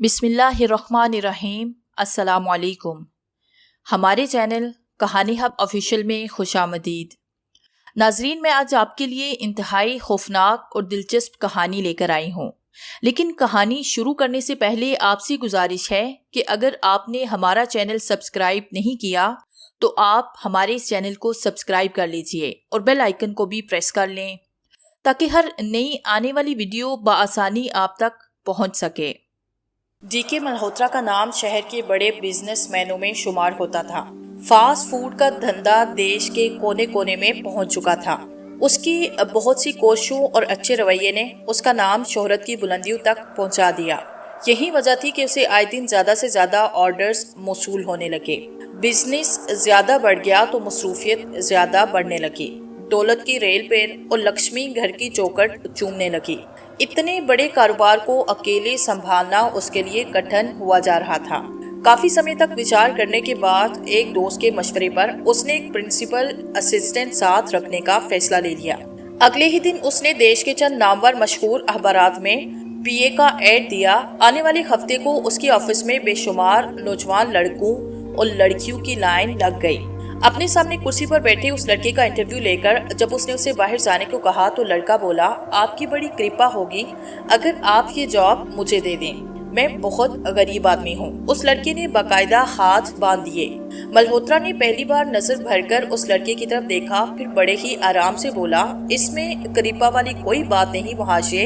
बिस्मिल्लाहिर्रहमानिर्रहीम। अस्सलामुअलैकुम। हमारे चैनल कहानी हब ऑफिशियल में खुशामदीद। नाजरीन, मैं आज आपके लिए इंतहाई खौफनाक और दिलचस्प कहानी लेकर आई हूँ। लेकिन कहानी शुरू करने से पहले आपसे गुजारिश है कि अगर आपने हमारा चैनल सब्सक्राइब नहीं किया तो आप हमारे इस चैनल को सब्सक्राइब कर लीजिए और बेल आइकन को भी प्रेस कर लें ताकि हर नई आने वाली वीडियो बआसानी आप तक पहुँच सके। डीके मल्होत्रा का नाम शहर के बड़े बिजनेसमैनों में शुमार होता था। फास्ट फूड का धंधा देश के कोने कोने में पहुंच चुका था। उसकी बहुत सी कोशिशों और अच्छे रवैये ने उसका नाम शोहरत की बुलंदियों तक पहुंचा दिया। यही वजह थी कि उसे आए दिन ज्यादा से ज्यादा ऑर्डर्स मौसूल होने लगे। बिजनेस ज्यादा बढ़ गया तो मसरूफियत ज्यादा बढ़ने लगी। दौलत की रेल पैर और लक्ष्मी घर की चौखट चूमने लगी। इतने बड़े कारोबार को अकेले संभालना उसके लिए कठिन हुआ जा रहा था। काफी समय तक विचार करने के बाद एक दोस्त के मशवरे पर उसने एक प्रिंसिपल असिस्टेंट साथ रखने का फैसला ले लिया। अगले ही दिन उसने देश के चंद नामवर मशहूर अखबारात में पीए का ऐड दिया। आने वाले हफ्ते को उसके ऑफिस में बेशुमार नौजवान लड़कों और लड़कियों की लाइन लग गई। अपने सामने कुर्सी पर बैठे उस लड़के का इंटरव्यू लेकर जब उसने उसे बाहर जाने को कहा तो लड़का बोला, आपकी बड़ी कृपा होगी अगर आप ये जॉब मुझे दे दें, मैं बहुत गरीब आदमी हूँ। उस लड़के ने बाकायदा हाथ बांध दिए। मल्होत्रा ने पहली बार नजर भरकर उस लड़के की तरफ देखा, फिर बड़े ही आराम से बोला, इसमें कृपा वाली कोई बात नहीं महाशय,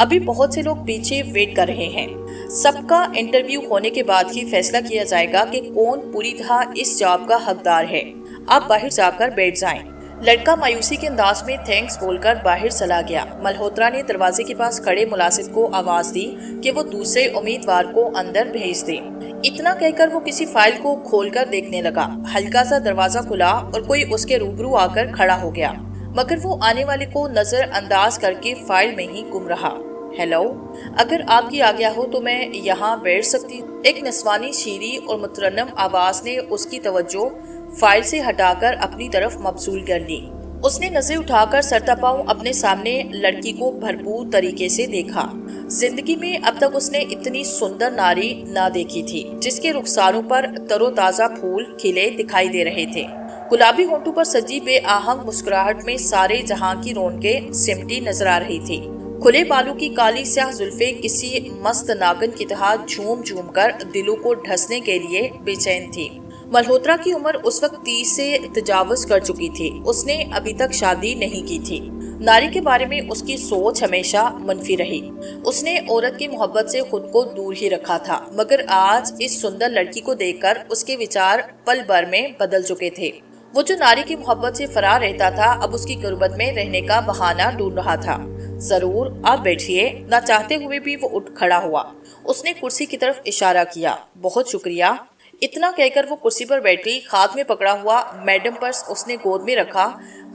अभी बहुत से लोग पीछे वेट कर रहे हैं। सबका इंटरव्यू होने के बाद ही फैसला किया जाएगा कि कौन पूरी तरह इस जॉब का हकदार है। आप बाहर जाकर बैठ जाएं। लड़का मायूसी के अंदाज में थैंक्स बोलकर बाहर चला गया। मल्होत्रा ने दरवाजे के पास खड़े मुलाजिम को आवाज दी कि वो दूसरे उम्मीदवार को अंदर भेज दे। इतना कहकर वो किसी फाइल को खोलकर देखने लगा। हल्का सा दरवाजा खुला और कोई उसके रूबरू आकर खड़ा हो गया, मगर वो आने वाले को नजर अंदाज करके फाइल में ही गुम रहा। हेलो, अगर आपकी आज्ञा हो तो मैं यहाँ बैठ सकती। एक नस्वानी शीरी और मुतरन्नम आवाज ने उसकी तवज्जो फाइल से हटाकर अपनी तरफ मबसूल कर ली। उसने नजर उठाकर सरतापांव अपने सामने लड़की को भरपूर तरीके से देखा। जिंदगी में अब तक उसने इतनी सुंदर नारी ना देखी थी, जिसके रुखसारों पर तरोताजा फूल खिले दिखाई दे रहे थे। गुलाबी होंठों पर सजी बेआहंग मुस्कुराहट में सारे जहां की रौनकें सिमटी नजर आ रही थी। खुले बालों की काली स्याह जुल्फे किसी मस्त नागन की तरह झूम झूम कर दिलों को ढसने के लिए बेचैन थी। मल्होत्रा की उम्र उस वक्त 30 से तजावुज कर चुकी थी। उसने अभी तक शादी नहीं की थी। नारी के बारे में उसकी सोच हमेशा मनफी रही। उसने औरत की मोहब्बत से खुद को दूर ही रखा था, मगर आज इस सुंदर लड़की को देखकर उसके विचार पल भर में बदल चुके थे। वो जो नारी की मोहब्बत से फरार रहता था, अब उसकी गुर्बत में रहने का बहाना ढूंढ रहा था। जरूर, आप बैठिए। ना चाहते हुए भी वो उठ खड़ा हुआ। उसने कुर्सी की तरफ इशारा किया। बहुत शुक्रिया। इतना कहकर वो कुर्सी पर बैठी। हाथ में पकड़ा हुआ मैडम पर्स उसने गोद में रखा।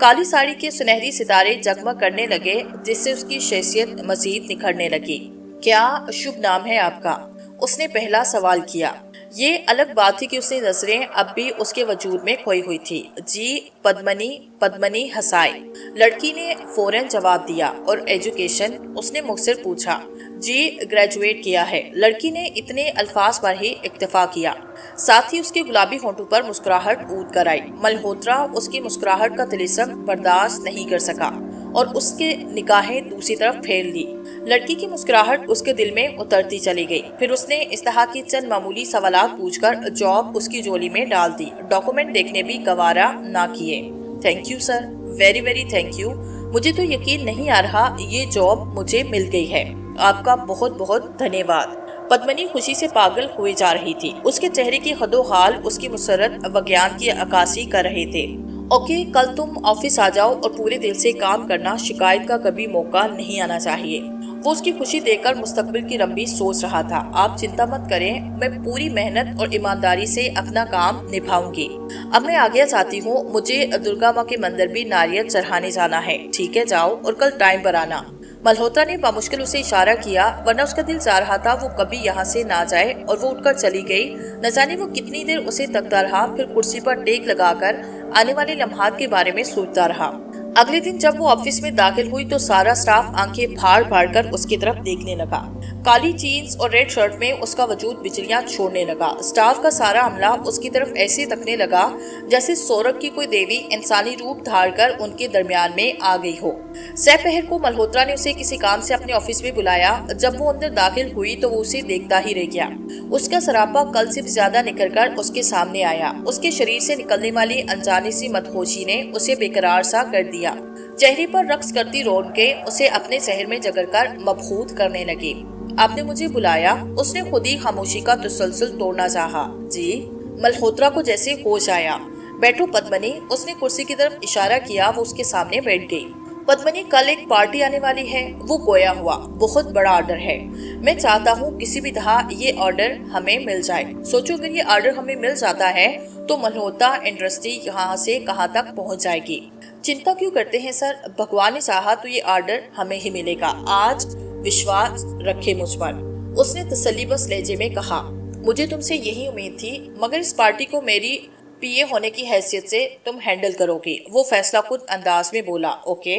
काली साड़ी के सुनहरी सितारे जगमग करने लगे, जिससे उसकी शख्सियत मजीद निखरने लगी। क्या शुभ नाम है आपका? उसने पहला सवाल किया। ये अलग बात थी कि उसकी नजरें अब भी उसके वजूद में खोई हुई थी। जी, पद्मनी हसाई। लड़की ने फौरन जवाब दिया। और एजुकेशन? उसने मुझसे पूछा। जी, ग्रेजुएट किया है। लड़की ने इतने अल्फाज पर ही इक्तफा किया। साथ ही उसके गुलाबी होंठों पर मुस्कुराहट ऊद कर आई। मल्होत्रा उसकी मुस्कुराहट का तिलिस्म बर्दाश्त नहीं कर सका और उसके निगाहें दूसरी तरफ फेर ली। लड़की की मुस्कुराहट उसके दिल में उतरती चली गई। फिर उसने इस तरह की चंद मामूली सवालात पूछकर जॉब उसकी झोली में डाल दी। डॉक्यूमेंट देखने भी गवारा ना किए। Thank you sir, very very thank you. मुझे तो यकीन नहीं आ रहा ये जॉब मुझे मिल गई है। आपका बहुत बहुत धन्यवाद। पद्मनी खुशी से पागल हुए जा रही थी। उसके चेहरे की हदो-हाल उसकी मुसरत व ज्ञान की अक्कासी कर रहे थे। ओके, कल तुम ऑफिस आ जाओ और पूरे दिल से काम करना। शिकायत का कभी मौका नहीं आना चाहिए। वो उसकी खुशी देखकर मुस्तकबिल की लंबी सोच रहा था। आप चिंता मत करें, मैं पूरी मेहनत और ईमानदारी से अपना काम निभाऊंगी। अब मैं आगे चाहती हूँ, मुझे दुर्गा माँ के मंदिर भी नारियल चढ़ाने जाना है। ठीक है, जाओ और कल टाइम पर आना। मल्होत्रा ने बामुश्किल उसे इशारा किया, वरना उसका दिल चाह रहा था वो कभी यहाँ से ना जाए, और वो उठकर चली गई। न जाने वो कितनी देर उसे तकता रहा, फिर कुर्सी पर टेक लगाकर आने वाले लम्हात के बारे में सोचता रहा। अगले दिन जब वो ऑफिस में दाखिल हुई तो सारा स्टाफ आंखें फाड़ फाड़ कर उसकी तरफ देखने लगा। काली जीन्स और रेड शर्ट में उसका वजूद बिजलियां छोड़ने लगा। स्टाफ का सारा अमला उसकी तरफ ऐसे तकने लगा जैसे स्वर्ग की कोई देवी इंसानी रूप धार कर उनके दरमियान में आ गई हो। सहपहर को मल्होत्रा ने उसे किसी काम से अपने ऑफिस में बुलाया। जब वो अंदर दाखिल हुई तो वो उसे देखता ही रह गया। उसका सरापा कल से भी ज्यादा निकल कर उसके सामने आया। उसके शरीर से निकलने वाली अनजानी सी मदहोशी ने उसे बेकरार सा कर दिया। चेहरे पर रक्स करती रौनकें उसे अपने शहर में जगड़कर मबहूत करने लगी। आपने मुझे बुलाया? उसने खुद ही खामोशी का तसलसल तोड़ना चाहा। जी। मल्होत्रा को जैसे होश आया। बैठो पद्मनी, उसने कुर्सी की तरफ इशारा किया। वो उसके सामने बैठ गई। पद्मनी, कल एक पार्टी आने वाली है, वो गोया हुआ। बहुत बड़ा ऑर्डर है। मैं चाहता हूँ किसी भी तरह ये ऑर्डर हमें मिल जाए। सोचो अगर ये ऑर्डर हमें मिल जाता है तो मल्होत्रा इंडस्ट्री यहाँ से कहाँ तक पहुँच जाएगी। चिंता क्यों करते हैं सर, भगवान ने चाहा तो ये ऑर्डर हमें ही मिलेगा। आज विश्वास रखे मुझ पर, उसने तसल्ली बस लहजे में कहा। मुझे तुमसे यही उम्मीद थी, मगर इस पार्टी को मेरी पीए होने की हैसियत से तुम हैंडल करोगी। वो फैसला खुद अंदाज में बोला। ओके,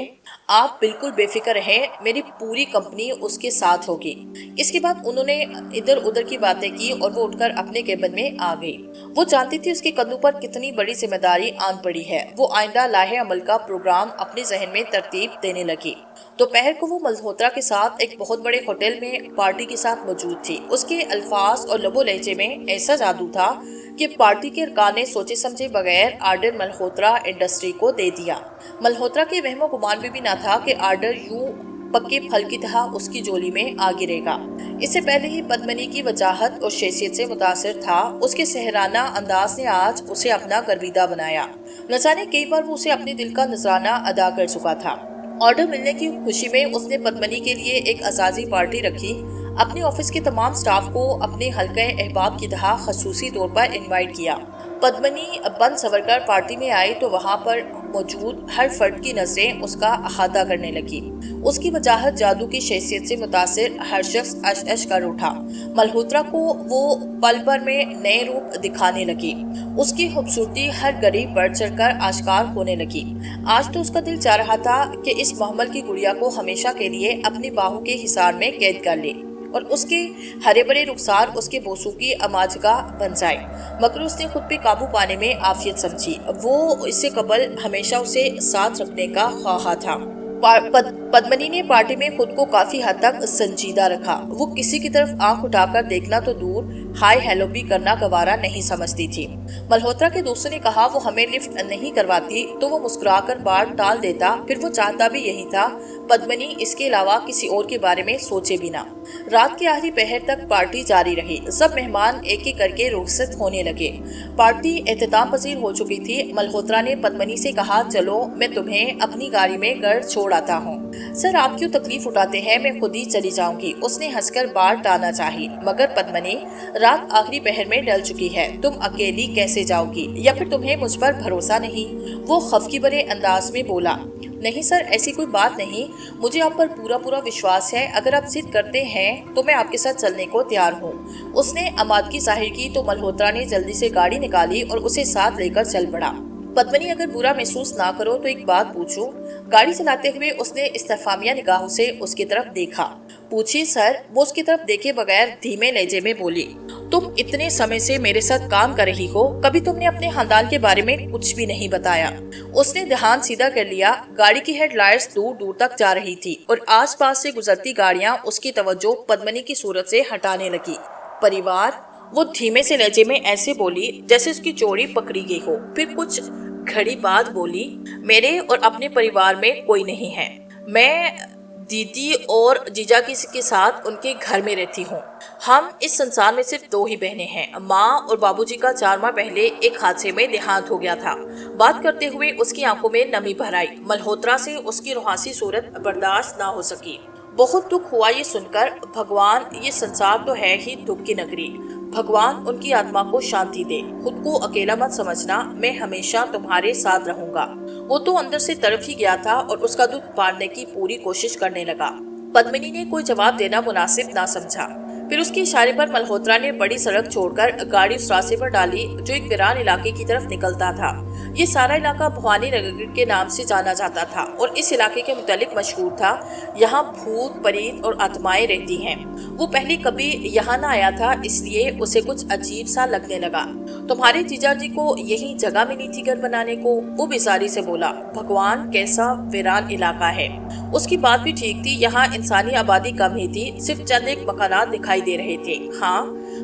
आप बिल्कुल बेफिक्र रहें, मेरी पूरी कंपनी उसके साथ होगी। इसके बाद उन्होंने इधर उधर की बातें की और वो उठकर अपने केबिन में आ गई। वो जानती थी उसके कंधों पर कितनी बड़ी जिम्मेदारी आन पड़ी है। वो आइंदा लाहे अमल का प्रोग्राम अपने जहन में तरतीब देने लगी। दोपहर को वो मल्होत्रा के साथ एक बहुत बड़े होटल में पार्टी के साथ मौजूद थी। उसके अल्फाज और लबो लहजे में ऐसा जादू था कि पार्टी के अरकान ने सोचे समझे बगैर ऑर्डर मल्होत्रा इंडस्ट्री को दे दिया। मल्होत्रा के वहमो गुमान भी ना था कि ऑर्डर यूं पक्के फल की तरह उसकी झोली में आ गिरेगा। इससे पहले ही पद्मनी की वजाहत और शख्सियत से मुतासिर था। उसके सहराना अंदाज ने आज उसे अपना गर्विदा बनाया। न जाने कई बार वो उसे अपने दिल का नजराना अदा कर चुका था। ऑर्डर मिलने की खुशी में उसने पद्मनी के लिए एक अजाजी पार्टी रखी। अपने ऑफिस के तमाम स्टाफ को अपने हल्के अहबाब की तरह खसूसी तौर पर इनवाइट किया। पद्मनी बन सवरकर पार्टी में आई तो वहां पर मौजूद हर फर्द की नजरें उसका अहाता करने लगी। उसकी वजाहत जादू की शख्सियत से मुतासिर हर शख्स अश कर उठा। मल्होत्रा को वो पल भर में नए रूप दिखाने लगी। उसकी खूबसूरती हर गरीब बढ़ चढ़कर आश्कार होने लगी। आज तो उसका दिल चाह रहा था कि इस महमल की गुड़िया को हमेशा के लिए अपनी बाहों के हिसार में कैद कर ले और उसके हरे भरे रुखसार उसके बोसों की अमाजगा बन जाए। मगर उसने खुद पे काबू पाने में आफियत समझी। वो इससे कबल हमेशा उसे साथ रखने का ख्वाहा था। पद्मनी ने पार्टी में खुद को काफी हद तक संजीदा रखा। वो किसी की तरफ आंख उठाकर देखना तो दूर, हाय हेलो भी करना गवारा नहीं समझती थी। मल्होत्रा के दोस्तों ने कहा वो हमें लिफ्ट नहीं करवाती तो वो मुस्कुराकर बात टाल देता। फिर वो चाहता भी यही था, पद्मनी इसके अलावा किसी और के बारे में सोचे बिना। रात के आखिरी पहर तक पार्टी जारी रही। सब मेहमान एक एक करके रुखसत होने लगे। पार्टी एहतमाम पसीर हो चुकी थी। मल्होत्रा ने पद्मनी से कहा, चलो मैं तुम्हें अपनी गाड़ी में घर छोड़ आता हूँ। सर आप क्यों तकलीफ उठाते हैं, मैं खुद ही चली जाऊंगी। उसने हंसकर बात टालना चाही। मगर पद्मनी, रात आखिरी पहर में ढल चुकी है, तुम अकेली कैसे जाओगी, या फिर तुम्हें मुझ पर भरोसा नहीं? वो खफकी भरे अंदाज में बोला। नहीं सर, ऐसी कोई बात नहीं, मुझे आप पर पूरा विश्वास है। अगर आप जिद करते हैं तो मैं आपके साथ चलने को तैयार हूँ। उसने आमादगी जाहिर की तो मल्होत्रा ने जल्दी से गाड़ी निकाली और उसे साथ लेकर चल पड़ा। पद्मनी, अगर बुरा महसूस ना करो तो एक बात पूछूं? गाड़ी चलाते हुए उसने इस्तफामिया निगाहों से उसकी तरफ देखा। पूछिए सर। वो उसकी तरफ देखे बगैर धीमे लहजे में बोली। तुम इतने समय से मेरे साथ काम कर रही हो, कभी तुमने अपने खानदान के बारे में कुछ भी नहीं बताया। उसने ध्यान सीधा कर लिया। गाड़ी की हेडलाइट्स दूर दूर तक जा रही थी और आसपास से गुजरती गाड़ियां उसकी तवज्जो पद्मनी की सूरत से हटाने लगी। परिवार, वो धीमे से लहजे में ऐसे बोली जैसे उसकी चोरी पकड़ी गई हो। फिर कुछ घड़ी बाद बोली, मेरे और अपने परिवार में कोई नहीं है। मैं दीदी और जीजा के साथ उनके घर में रहती हूँ। हम इस संसार में सिर्फ 2 ही बहनें हैं। माँ और बाबूजी का 4 माह पहले एक हादसे में देहांत हो गया था। बात करते हुए उसकी आंखों में नमी भर आई। मल्होत्रा से उसकी रुहासी सूरत बर्दाश्त ना हो सकी। बहुत दुख हुआ ये सुनकर। भगवान, ये संसार तो है ही दुख की नगरी। भगवान उनकी आत्मा को शांति दे। खुद को अकेला मत समझना, मैं हमेशा तुम्हारे साथ रहूंगा। वो तो अंदर से तड़प ही गया था और उसका दुख बांटने की पूरी कोशिश करने लगा। पद्मिनी ने कोई जवाब देना मुनासिब ना समझा। फिर उसके इशारे पर मल्होत्रा ने बड़ी सड़क छोड़कर गाड़ी उस रास्ते पर डाली जो एक वीरान इलाके की तरफ निकलता था। ये सारा इलाका भवानी नगर के नाम से जाना जाता था और इस इलाके के मुतालिक मशहूर था। यहाँ भूत, प्रेत और आत्माएं रहती हैं। वो पहले कभी यहाँ ना आया था, इसलिए उसे कुछ अजीब सा लगने लगा। तुम्हारे जीजा जी को यही जगह मिली थी घर बनाने को? वो बेजारी से बोला। भगवान, कैसा वीरान इलाका है। उसकी बात भी ठीक थी। यहाँ इंसानी आबादी कम ही थी, सिर्फ चंद एक मकानात दिखाई दे रहे थे। हाँ,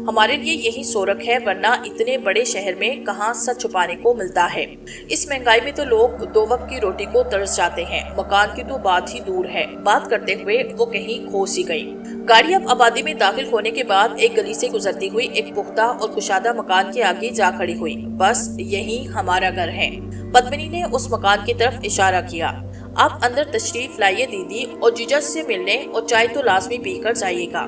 हमारे लिए यही सोरख है, वरना इतने बड़े शहर में कहाँ सच छुपाने को मिलता है। इस महंगाई में तो लोग 2 वक्त की रोटी को तरस जाते हैं, मकान की तो बात ही दूर है। बात करते हुए वो कहीं खो सी गई। गाड़ी अब आबादी में दाखिल होने के बाद एक गली से गुजरती हुई एक पुख्ता और कुशादा मकान के आगे जा खड़ी हुई। बस यही हमारा घर है। पद्मिनी ने उस मकान की तरफ इशारा किया। आप अंदर तशरीफ लाइए दीदी, और जीजा से मिलने और चाय तो लाजमी पीकर जाइएगा।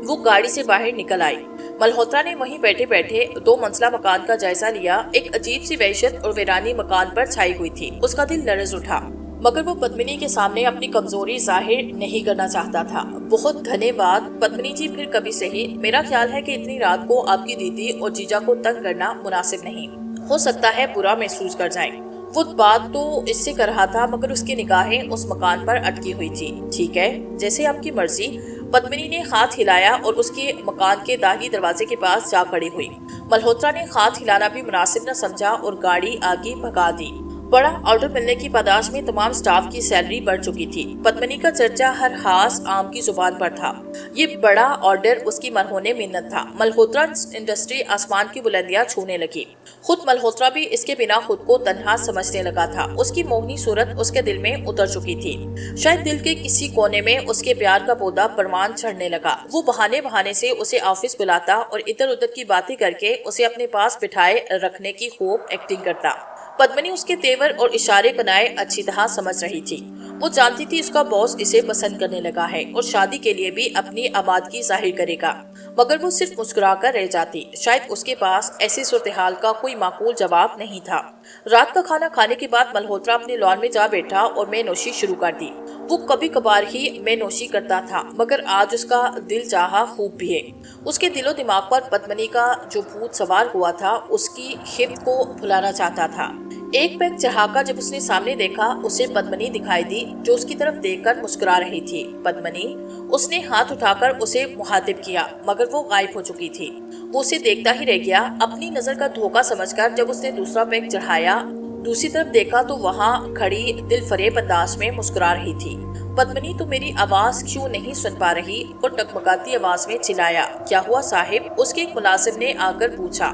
वो गाड़ी से बाहर निकल आई। मल्होत्रा ने वहीं बैठे बैठे 2 मंजिला मकान का जायजा लिया। एक अजीब सी वहशत और वीरानी मकान पर छाई हुई थी। उसका दिल लरज उठा, मगर वो पद्मिनी के सामने अपनी कमजोरी जाहिर नहीं करना चाहता था। बहुत धन्यवाद पद्मिनी जी, फिर कभी सही। मेरा ख्याल है कि इतनी रात को आपकी दीदी और जीजा को तंग करना मुनासिब नहीं। हो सकता है बुरा महसूस कर जाएं। वो बात तो इससे कर रहा था, मगर उसकी निगाहें उस मकान पर अटकी हुई थी। ठीक है, जैसे आपकी मर्जी। पद्मिनी ने हाथ हिलाया और उसके मकान के दाहिने दरवाजे के पास जा खड़ी हुई। मल्होत्रा ने हाथ हिलाना भी मुनासिब न समझा और गाड़ी आगे भगा दी। बड़ा ऑर्डर मिलने की पादाश में तमाम स्टाफ की सैलरी बढ़ चुकी थी। पद्मिनी का चर्चा हर हास आम की जुबान पर था। ये बड़ा ऑर्डर उसकी मरहूने मिन्नत था। मल्होत्रा इंडस्ट्री आसमान की बुलंदियां छूने लगी। खुद मल्होत्रा भी इसके बिना खुद को तन्हा समझने लगा था। उसकी मोहनी सूरत उसके दिल में उतर चुकी थी। शायद दिल के किसी कोने में उसके प्यार का पौधा परवान चढ़ने लगा। वो बहाने बहाने से उसे ऑफिस बुलाता और इधर उधर की बातें करके उसे अपने पास बिठाए रखने की खूब एक्टिंग करता। पद्मिनी उसके तेवर और इशारे कनाए अच्छी तरह समझ रही थी। वो जानती थी उसका बॉस इसे पसंद करने लगा है और शादी के लिए भी अपनी आमादगी जाहिर करेगा, मगर वो सिर्फ मुस्कुराकर रह जाती। शायद उसके पास ऐसी सूरत-ए-हाल का कोई माकूल जवाब नहीं था। रात का खाना खाने के बाद मल्होत्रा अपने लॉन में जा बैठा और मेनोशी शुरू कर दी। वो कभी कभार ही मेनोशी करता था, मगर आज उसका दिल चाहा खूब पिए। उसके दिलो दिमाग पर पद्मिनी का जो भूत सवार हुआ था, उसकी खिफ्त को भुलाना चाहता था। एक पैक चढ़ाकर जब उसने सामने देखा, उसे पद्मिनी दिखाई दी, जो उसकी तरफ देखकर मुस्कुरा रही थी। पद्मिनी, उसने हाथ उठाकर उसे मुखातिब किया, मगर वो गायब हो चुकी थी। वो उसे देखता ही रह गया। अपनी नजर का धोखा समझकर जब उसने दूसरा पैक चढ़ाया, दूसरी तरफ देखा तो वहाँ खड़ी दिल फरेब अंदाज में मुस्कुरा रही थी। पद्मिनी, तो मेरी आवाज क्यों नहीं सुन पा रही? और टकमकाती आवाज में चिल्लाया। क्या हुआ साहिब? उसके एक मुलाजिम ने आकर पूछा।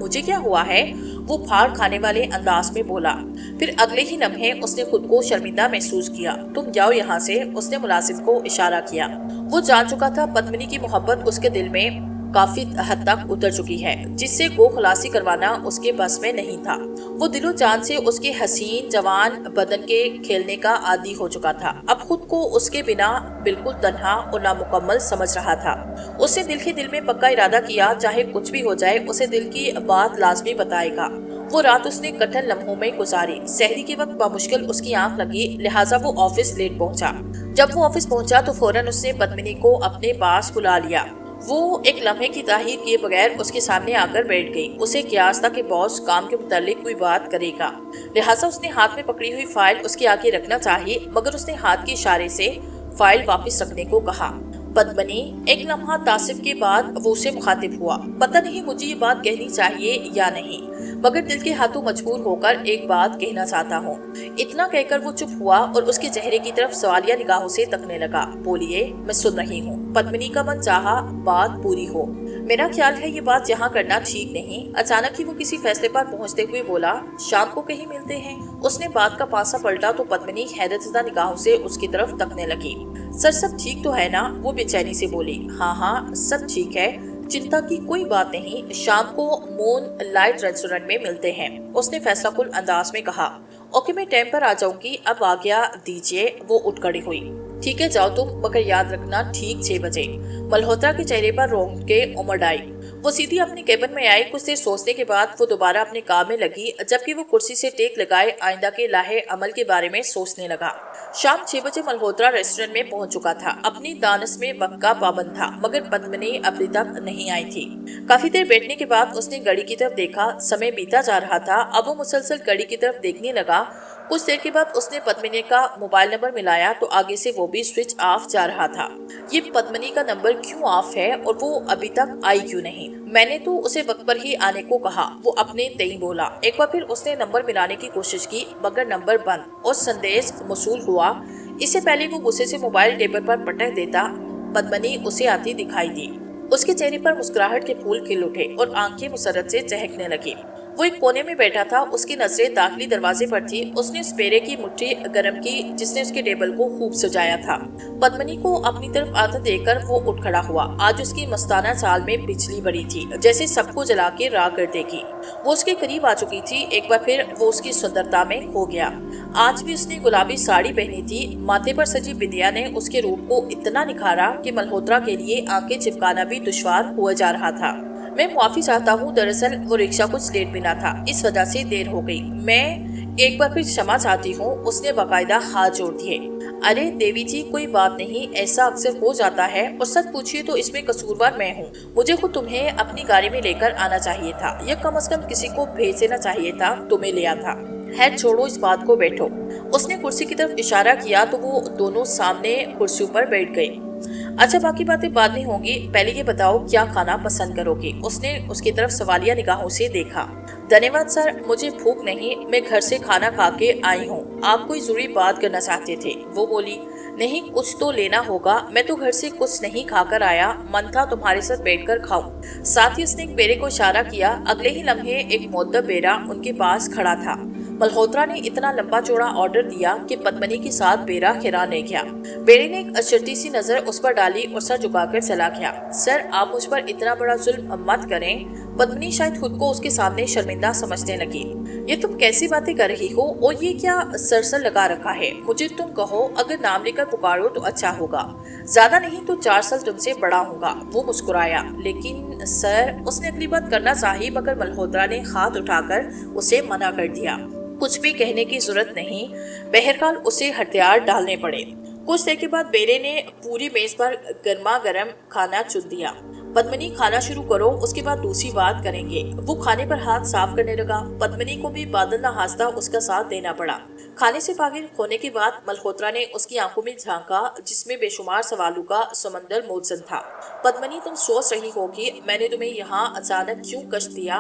मुझे क्या हुआ है? वो फाड़ खाने वाले अंदाज में बोला। फिर अगले ही लम्हे उसने खुद को शर्मिंदा महसूस किया। तुम जाओ यहाँ से, उसने मुलाजिम को इशारा किया। वो जान चुका था पद्मिनी की मोहब्बत उसके दिल में काफी हद तक उतर चुकी है, जिससे गो खलासी करवाना उसके बस में नहीं था। वो दिलो जान से उसके हसीन जवान बदन के खेलने का आदी हो चुका था। अब खुद को उसके बिना बिल्कुल तन्हा और नामुकम्मल समझ रहा था। उसने दिल ही दिल में पक्का इरादा किया, चाहे कुछ भी हो जाए उसे दिल की बात लाजमी बताएगा। वो रात उसने कठिन लम्हों में गुजारी। सहरी के वक्त बामुश्किल उसकी आंख लगी, लिहाजा वो ऑफिस लेट पहुंचा। जब वो ऑफिस पहुंचा तो फौरन उसने पद्मिनी को अपने पास बुला लिया। वो एक लम्हे की ताहीर किए बगैर उसके सामने आकर बैठ गई। उसे ख्याल था कि बॉस काम के मुतालिक कोई बात करेगा, लिहाजा उसने हाथ में पकड़ी हुई फाइल उसके आगे रखना चाहिए, मगर उसने हाथ के इशारे से फाइल वापस रखने को कहा। पद्मिनी, एक लम्हा तासिफ के बाद वो उसे मुखातिब हुआ। पता नहीं मुझे ये बात कहनी चाहिए या नहीं, मगर दिल के हाथों मजबूर होकर एक बात कहना चाहता हूँ। इतना कहकर वो चुप हुआ और उसके चेहरे की तरफ सवालिया निगाहों से तकने लगा। बोलिए, मैं सुन रही हूँ। पद्मिनी का मन चाहा बात पूरी हो। मेरा ख्याल है ये बात यहाँ करना ठीक नहीं। अचानक ही वो किसी फैसले पर पहुँचते हुए बोला, शाम को कहीं मिलते हैं। उसने बात का पासा पलटा तो पद्मिनी हैरतज़दा निगाहों से उसकी तरफ तकने लगी। सर, सब ठीक तो है ना? वो बेचैनी से बोली। हाँ, सब ठीक है, चिंता की कोई बात नहीं। शाम को मून लाइट रेस्टोरेंट में मिलते हैं, उसने फैसलाकुल अंदाज में कहा। ओके, मैं टाइम पर आ जाऊंगी, अब आज्ञा दीजिए। वो उठ खड़ी हुई। ठीक है, जाओ तुम, मगर याद रखना ठीक 6 बजे। मल्होत्रा के चेहरे पर रोंगटे उमड़ आई। वो सीधी अपने केबिन में आई। कुछ देर सोचने के बाद वो दोबारा अपने काम में लगी, जबकि वो कुर्सी से टेक लगाए आइंदा के लाहे अमल के बारे में सोचने लगा। शाम 6 बजे मल्होत्रा रेस्टोरेंट में पहुंच चुका था। अपनी दानस में वक्त का पाबंद था, मगर पद्मिनी अभी तक नहीं आई थी। काफी देर बैठने के बाद उसने घड़ी की तरफ देखा। समय बीता जा रहा था। अब वो मुसलसल घड़ी की तरफ देखने लगा। कुछ देर के बाद उसने पद्मिनी का मोबाइल नंबर मिलाया तो आगे से वो भी स्विच ऑफ जा रहा था। ये पद्मिनी का नंबर क्यों ऑफ है और वो अभी तक आई क्यों नहीं? मैंने तो उसे वक्त पर ही आने को कहा, वो अपने तय बोला। एक बार फिर उसने नंबर मिलाने की कोशिश की, मगर नंबर बंद और संदेश मौसूल हुआ। इससे पहले वो गुस्से से मोबाइल टेबल पर पटक देता, पद्मिनी उसे आती दिखाई दी। उसके चेहरे पर मुस्कुराहट के फूल खिल उठे और आंखें मुसर्रत से चहकने लगी। वो एक कोने में बैठा था। उसकी नजरें दाखिली दरवाजे पर थी। उसने उस पेड़े की मुट्ठी गर्म की जिसने उसके टेबल को खूब सजाया था। पद्मिनी को अपनी तरफ आता देखकर वो उठ खड़ा हुआ। आज उसकी मस्ताना चाल में बिजली बड़ी थी, जैसे सबको जला के राख कर देगी। वो उसके करीब आ चुकी थी। एक बार फिर वो उसकी सुंदरता में खो गया। आज भी उसने गुलाबी साड़ी पहनी थी। माथे पर सजी बिंदिया ने उसके रूप को इतना निखारा कि मल्होत्रा के लिए आंखें चिपकाना भी दुश्वार हुआ जा रहा था। मैं माफी चाहता हूँ, दरअसल वो रिक्शा कुछ लेट बिना था, इस वजह से देर हो गई। मैं एक बार फिर क्षमा चाहती हूँ। उसने बाकायदा हाथ जोड़ दिए। अरे देवी जी, कोई बात नहीं, ऐसा अक्सर हो जाता है। और सच पूछिए तो इसमें कसूरवार मैं हूँ। मुझे खुद तुम्हें अपनी गाड़ी में लेकर आना चाहिए था, या कम से कम किसी को भेज देना चाहिए था। तुम्हें लिया था। है छोड़ो इस बात को, बैठो। उसने कुर्सी की तरफ इशारा किया तो वो दोनों सामने कुर्सियों पर बैठ गए। अच्छा, बाकी बातें बाद में होंगी, पहले ये बताओ क्या खाना पसंद करोगे? उसने उसकी तरफ सवालिया निगाहों से देखा। धन्यवाद सर, मुझे भूख नहीं, मैं घर से खाना खा के आई हूँ। आप कोई जरूरी बात करना चाहते थे? वो बोली। नहीं, कुछ तो लेना होगा। मैं तो घर से कुछ नहीं खाकर आया, मन था तुम्हारे साथ बैठकर खाऊं। साथ ही उसने एक बेरे को इशारा किया। अगले ही लम्हे एक मुअद्दब बेरा उनके पास खड़ा था। मल्होत्रा ने इतना लंबा चौड़ा ऑर्डर दिया कि पद्मिनी के साथ बेरा हैरान रह गया। बेरे ने एक अशर्ती सी नजर उस पर डाली और सर झुकाकर चला गया। सर, आप मुझ पर इतना बड़ा जुल्म मत करें। पद्मिनी शायद खुद को उसके सामने शर्मिंदा समझने लगी। ये तुम कैसी बातें कर रही हो और ये क्या सरसर लगा रखा है? मुझे तुम कहो, अगर नाम लेकर पुकारो तो अच्छा होगा। ज्यादा नहीं तो 4 साल तुमसे बड़ा होगा। वो मुस्कुराया। लेकिन सर, उसने अगली बात करना चाही, मगर मल्होत्रा ने हाथ उठाकर उसे मना कर दिया। कुछ भी कहने की जरूरत नहीं। बहरहाल उसे हथियार डालने पड़े। कुछ देर के बाद बेरे ने पूरी मेज पर गर्मा गर्म खाना चुन दिया। पद्मिनी, खाना शुरू करो, उसके बाद दूसरी बात करेंगे। वो खाने पर हाथ साफ करने लगा। पद्मिनी को भी बादल न हासता उसका साथ देना पड़ा। खाने से फागिल होने के बाद मल्होत्रा ने उसकी आंखों में झांका, जिसमें बेशुमार सवालों का समंदर मौजूद था। पद्मिनी, तुम सोच रही होगी मैंने तुम्हें यहाँ अचानक क्यों कष्ट दिया।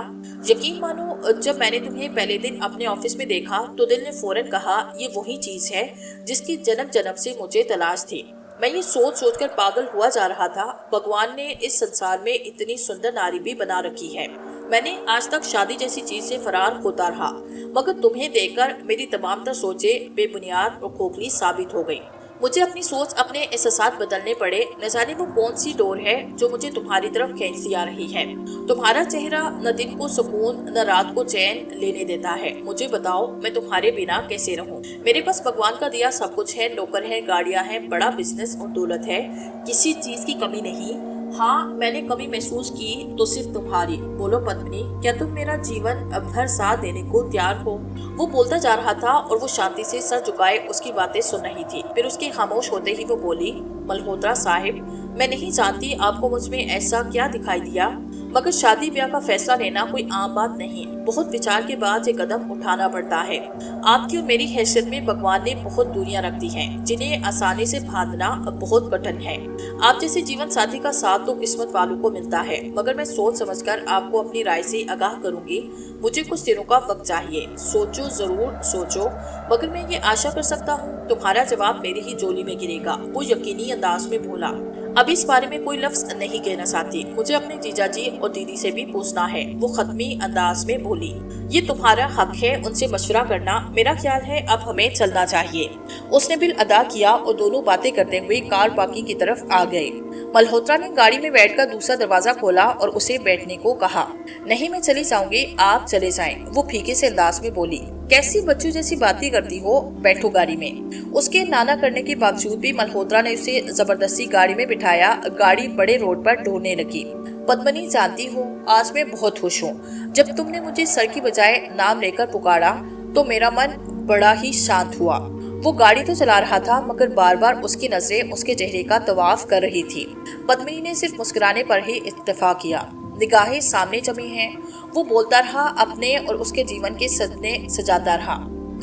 यकीन मानो, जब मैंने तुम्हें पहले दिन अपने ऑफिस में देखा तो दिल ने फौरन कहा, ये वही चीज है जिसकी जन्म जन्म से मुझे तलाश थी। मैं ये सोच सोचकर पागल हुआ जा रहा था, भगवान ने इस संसार में इतनी सुंदर नारी भी बना रखी है। मैंने आज तक शादी जैसी चीज से फरार होता रहा, मगर तुम्हें देखकर मेरी तमाम तर सोचें बेबुनियाद और खोखली साबित हो गई। मुझे अपनी सोच, अपने एहसास बदलने पड़े। न जाने वो कौन सी डोर है जो मुझे तुम्हारी तरफ खींचती आ रही है। तुम्हारा चेहरा न दिन को सुकून न रात को चैन लेने देता है। मुझे बताओ, मैं तुम्हारे बिना कैसे रहूं? मेरे पास भगवान का दिया सब कुछ है, नौकर है, गाड़ियां हैं, बड़ा बिजनेस और दौलत है, किसी चीज की कमी नहीं। हाँ, मैंने कमी महसूस की तो सिर्फ तुम्हारी। बोलो पद्मिनी, क्या तुम मेरा जीवन भर साथ देने को तैयार हो? वो बोलता जा रहा था और वो शांति से सर झुकाए उसकी बातें सुन रही थी। फिर उसके खामोश होते ही वो बोली, मल्होत्रा साहिब, मैं नहीं जानती आपको मुझ में ऐसा क्या दिखाई दिया, मगर शादी ब्याह का फैसला लेना कोई आम बात नहीं। बहुत विचार के बाद ये कदम उठाना पड़ता है। आपकी और मेरी हैसियत में भगवान ने बहुत दूरियां रख दी हैं, जिन्हें आसानी से बांधना बहुत कठिन है। आप जैसे जीवन साथी का साथ तो किस्मत वालों को मिलता है, मगर मैं सोच समझकर आपको अपनी राय से आगाह करूंगी। मुझे कुछ दिनों का वक्त चाहिए। सोचो, जरूर सोचो, मगर मैं ये आशा कर सकता हूँ तुम्हारा जवाब मेरी ही झोली में गिरेगा। वो यकीनी अंदाज में बोला। अब इस बारे में कोई लफ्ज नहीं कहना चाहती। मुझे अपने जीजाजी और दीदी से भी पूछना है। वो खत्मी अंदाज में बोली। ये तुम्हारा हक है उनसे मशवरा करना। मेरा ख्याल है अब हमें चलना चाहिए। उसने बिल अदा किया और दोनों बातें करते हुए कार पार्किंग की तरफ आ गए। मल्होत्रा ने गाड़ी में बैठकर दूसरा दरवाजा खोला और उसे बैठने को कहा। नहीं, मैं चली जाऊंगी, आप चले जाएं। वो फीके से अंदाज में बोली। कैसी बच्चों जैसी बातें करती हो, बैठो गाड़ी में। उसके नाना करने के बावजूद भी मल्होत्रा ने उसे जबरदस्ती गाड़ी में बिठाया। गाड़ी बड़े रोड पर ढूंढने लगी। पद्मिनी, जानती हो, आज मैं बहुत खुश हूँ। जब तुमने मुझे सर की बजाय नाम लेकर पुकारा तो मेरा मन बड़ा ही शांत हुआ। वो गाड़ी तो चला रहा था मगर बार बार उसकी नजरें उसके चेहरे का तवाफ कर रही थी। पद्मिनी ने सिर्फ मुस्कुराने पर ही इत्तेफाक किया। निगाहें सामने जमी हैं। वो बोलता रहा, अपने और उसके जीवन के सपने सजाता रहा।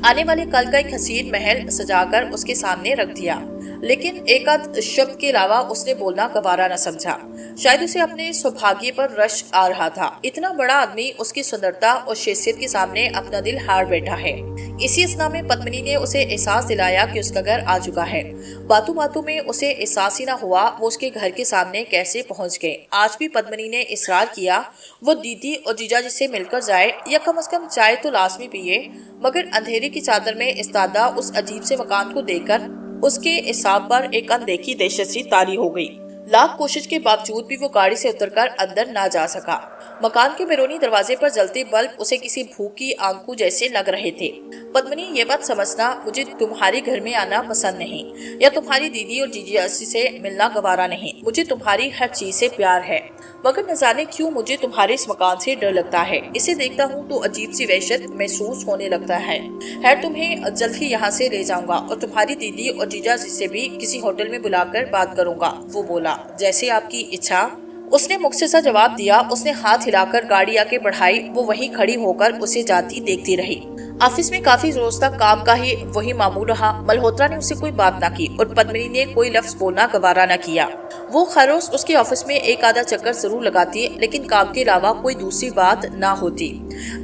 आने वाले कल का एक हसीन महल सजाकर उसके सामने रख दिया, लेकिन एक आध शब्द के अलावा उसने बोलना गवारा न समझा। शायद उसे अपने सौभाग्य पर रश आ रहा था। इतना बड़ा आदमी उसकी सुंदरता और शख्सियत के सामने अपना दिल हार बैठा है। इसी असना में पद्मिनी ने उसे एहसास दिलाया कि उसका घर आ चुका है। बातों बातों में उसे एहसास ही न हुआ वो उसके घर के सामने कैसे पहुंच गए। आज भी पद्मिनी ने इसरार किया वो दीदी और जीजा जी से मिलकर जाए या कम से कम चाय तो लाजमी पिए, मगर अंधेरे की चादर में इस्तादा उस अजीब से मकान को देखकर उसके हिसाब पर एक अनदेखी दहशत सी तारी हो गई। लाख कोशिश के बावजूद भी वो गाड़ी से उतरकर अंदर ना जा सका। मकान के बैरूनी दरवाजे पर जलते बल्ब उसे किसी भूखी आंखों जैसे लग रहे थे। पद्मिनी, ये मत समझना मुझे तुम्हारे घर में आना पसंद नहीं, या तुम्हारी दीदी और जीजी से मिलना गवारा नहीं। मुझे तुम्हारी हर चीज से प्यार है, मगर न जाने क्यों मुझे तुम्हारे इस मकान से डर लगता है। इसे देखता हूँ तो अजीब सी वहशत महसूस होने लगता है। खैर, तुम्हें जल्द ही यहाँ से ले जाऊंगा और तुम्हारी दीदी और जीजा जी से भी किसी होटल में बुलाकर बात करूंगा। वो बोला, जैसे आपकी इच्छा। उसने मुझसे सा जवाब दिया। उसने हाथ हिलाकर गाड़ी आगे बढ़ाई। वो वहीं खड़ी होकर उसे जाती देखती रही। ऑफिस में काफी रोज तक काम का ही वही मामूल रहा। मल्होत्रा ने उसे कोई बात ना की और पद्मिनी ने कोई लफ्ज बोलना गवारा न किया। वो हर रोज उसके ऑफिस में एक आधा चक्कर जरूर लगाती, लेकिन काम के अलावा कोई दूसरी बात ना होती।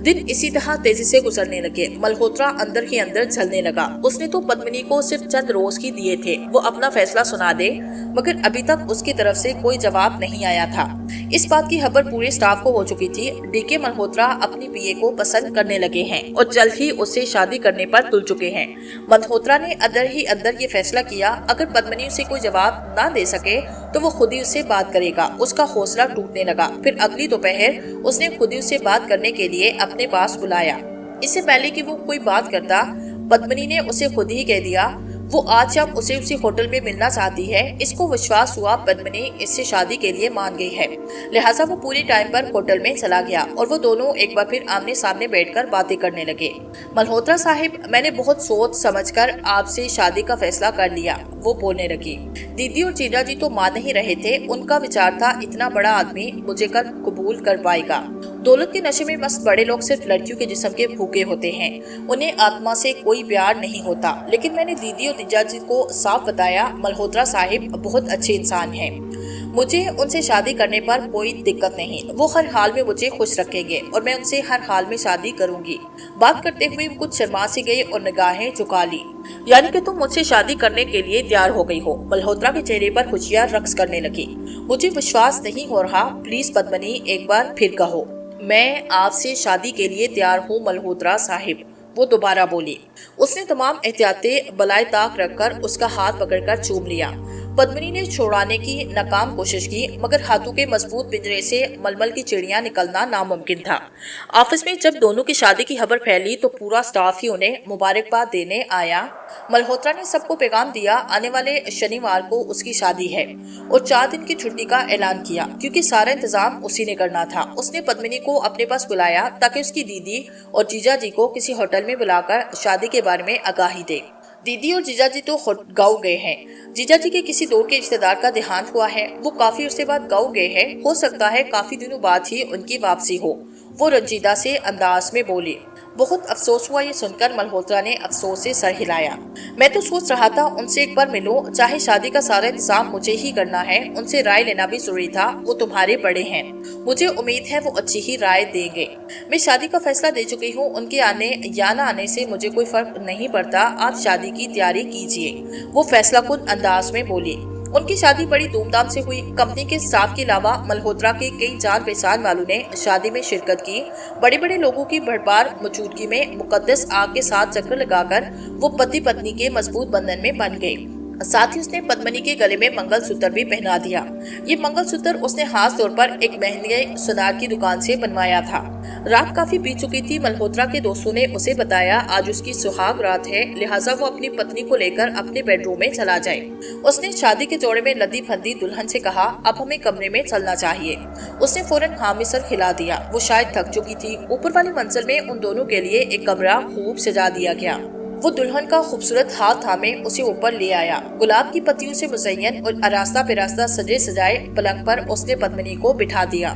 दिन इसी तरह तेजी से गुजरने लगे। मल्होत्रा अंदर ही अंदर जलने लगा। उसने तो पद्मिनी को सिर्फ चंद रोज ही दिए थे वो अपना फैसला सुना दे, मगर अभी तक उसकी तरफ से कोई जवाब नहीं आया था। इस बात की खबर पूरे स्टाफ को हो चुकी थी। डीके मल्होत्रा अपनी पीए को पसंद करने लगे हैं और जल्द ही उससे शादी करने पर तुल चुके हैं। मल्होत्रा ने अंदर ही अंदर ये फैसला किया, अगर पद्मिनी उसे कोई जवाब ना दे सके तो वो खुद ही उससे बात करेगा। उसका हौसला टूटने लगा। फिर अगली दोपहर उसने खुद ही उससे बात करने के लिए अपने पास बुलाया। इससे पहले कि वो कोई बात करता, पद्मिनी ने उसे खुद ही कह दिया वो आज जब उसे उसी होटल में मिलना चाहती है। इसको विश्वास हुआ पद्मिनी इससे शादी के लिए मान गई है, लिहाजा वो पूरे टाइम पर होटल में चला गया और वो दोनों एक बार फिर आमने सामने बैठकर बातें करने लगे। मल्होत्रा साहिब, मैंने बहुत सोच समझकर आपसे शादी का फैसला कर लिया, वो बोलने लगी। दीदी और जीजा जी तो मान नहीं रहे थे। उनका विचार था इतना बड़ा आदमी मुझे कर कबूल कर पाएगा। दौलत के नशे में मस्त बड़े लोग सिर्फ लड़कियों के जिस्म के भूखे होते हैं, उन्हें आत्मा से कोई प्यार नहीं होता। लेकिन मैंने दीदी और जीजा जी को साफ बताया, मल्होत्रा साहिब बहुत अच्छे इंसान हैं। मुझे उनसे शादी करने पर कोई दिक्कत नहीं। वो हर हाल में मुझे खुश रखेंगे और मैं उनसे हर हाल में शादी करूंगी। बात करते हुए कुछ शर्मा सी गई और निगाहें झुका ली। यानी कि तुम मुझसे शादी करने के लिए तैयार हो गई हो? मल्होत्रा के चेहरे पर खुशियां रक्स करने लगी। मुझे विश्वास नहीं हो रहा, प्लीज पद्मिनी एक बार फिर कहो। मैं आपसे शादी के लिए तैयार हूँ मल्होत्रा साहिब, वो दोबारा बोली। उसने तमाम एहतियातें बलाए ताक रखकर उसका हाथ पकड़कर चूम लिया। पद्मिनी ने छुड़ाने की नाकाम कोशिश की, मगर हाथों के मजबूत पिंजरे से मलमल की चिड़िया निकलना नामुमकिन था। ऑफिस में जब दोनों की शादी की खबर फैली तो पूरा स्टाफ ही उन्हें मुबारकबाद देने आया। मल्होत्रा ने सबको पैगाम दिया, आने वाले शनिवार को उसकी शादी है और 4 दिन की छुट्टी का ऐलान किया, क्योंकि सारा इंतजाम उसी ने करना था। उसने पद्मिनी को अपने पास बुलाया ताकि उसकी दीदी और जीजा जी को किसी होटल में बुलाकर शादी के बारे में आगाही दे। दीदी और जीजा जी तो गाँव गए हैं। जीजा जी के किसी दूर के रिश्तेदार का देहांत हुआ है। वो काफी अरसे बाद गाँव गए हैं। हो सकता है काफी दिनों बाद ही उनकी वापसी हो, वो रंजीदा से अंदाज में बोली। बहुत अफसोस हुआ ये सुनकर। मल्होत्रा ने अफसोस से सर हिलाया। मैं तो सोच रहा था उनसे एक बार मिलूं, चाहे शादी का सारा इंतजाम मुझे ही करना है। उनसे राय लेना भी जरूरी था, वो तुम्हारे बड़े हैं। मुझे उम्मीद है वो अच्छी ही राय देंगे। मैं शादी का फैसला दे चुकी हूँ, उनके आने या न आने से मुझे कोई फर्क नहीं पड़ता। आप शादी की तैयारी कीजिए, वो फैसला कुन अंदाज में बोली। उनकी शादी बड़ी धूमधाम से हुई। कंपनी के स्टाफ के अलावा मल्होत्रा के कई जान पहचान वालों ने शादी में शिरकत की। बड़े बड़े लोगों की भरमार मौजूदगी में मुकद्दस आग के साथ चक्कर लगाकर वो पति पत्नी के मजबूत बंधन में बन गए। साथ ही उसने पद्मिनी के गले में मंगलसूत्र भी पहना दिया। ये मंगलसूत्र उसने खास तौर पर एक महंगे सुनार की दुकान से बनवाया था। रात काफी बीत चुकी थी। मल्होत्रा के दोस्तों ने उसे बताया आज उसकी सुहाग रात है, लिहाजा वो अपनी पत्नी को लेकर अपने बेडरूम में चला जाए। उसने शादी के जोड़े में लदी फंदी दुल्हन से कहा, अब हमें कमरे में चलना चाहिए। उसने फौरन हाँ में सर हिला दिया। वो शायद थक चुकी थी। ऊपर वाली मंजिल में उन दोनों के लिए एक कमरा खूब सजा दिया गया। वो दुल्हन का खूबसूरत हाथ थामे उसे ऊपर ले आया। गुलाब की पत्तियों से मुज़य्यन और आरास्ता पिरास्ता सजे सजाए पलंग पर उसने पद्मिनी को बिठा दिया।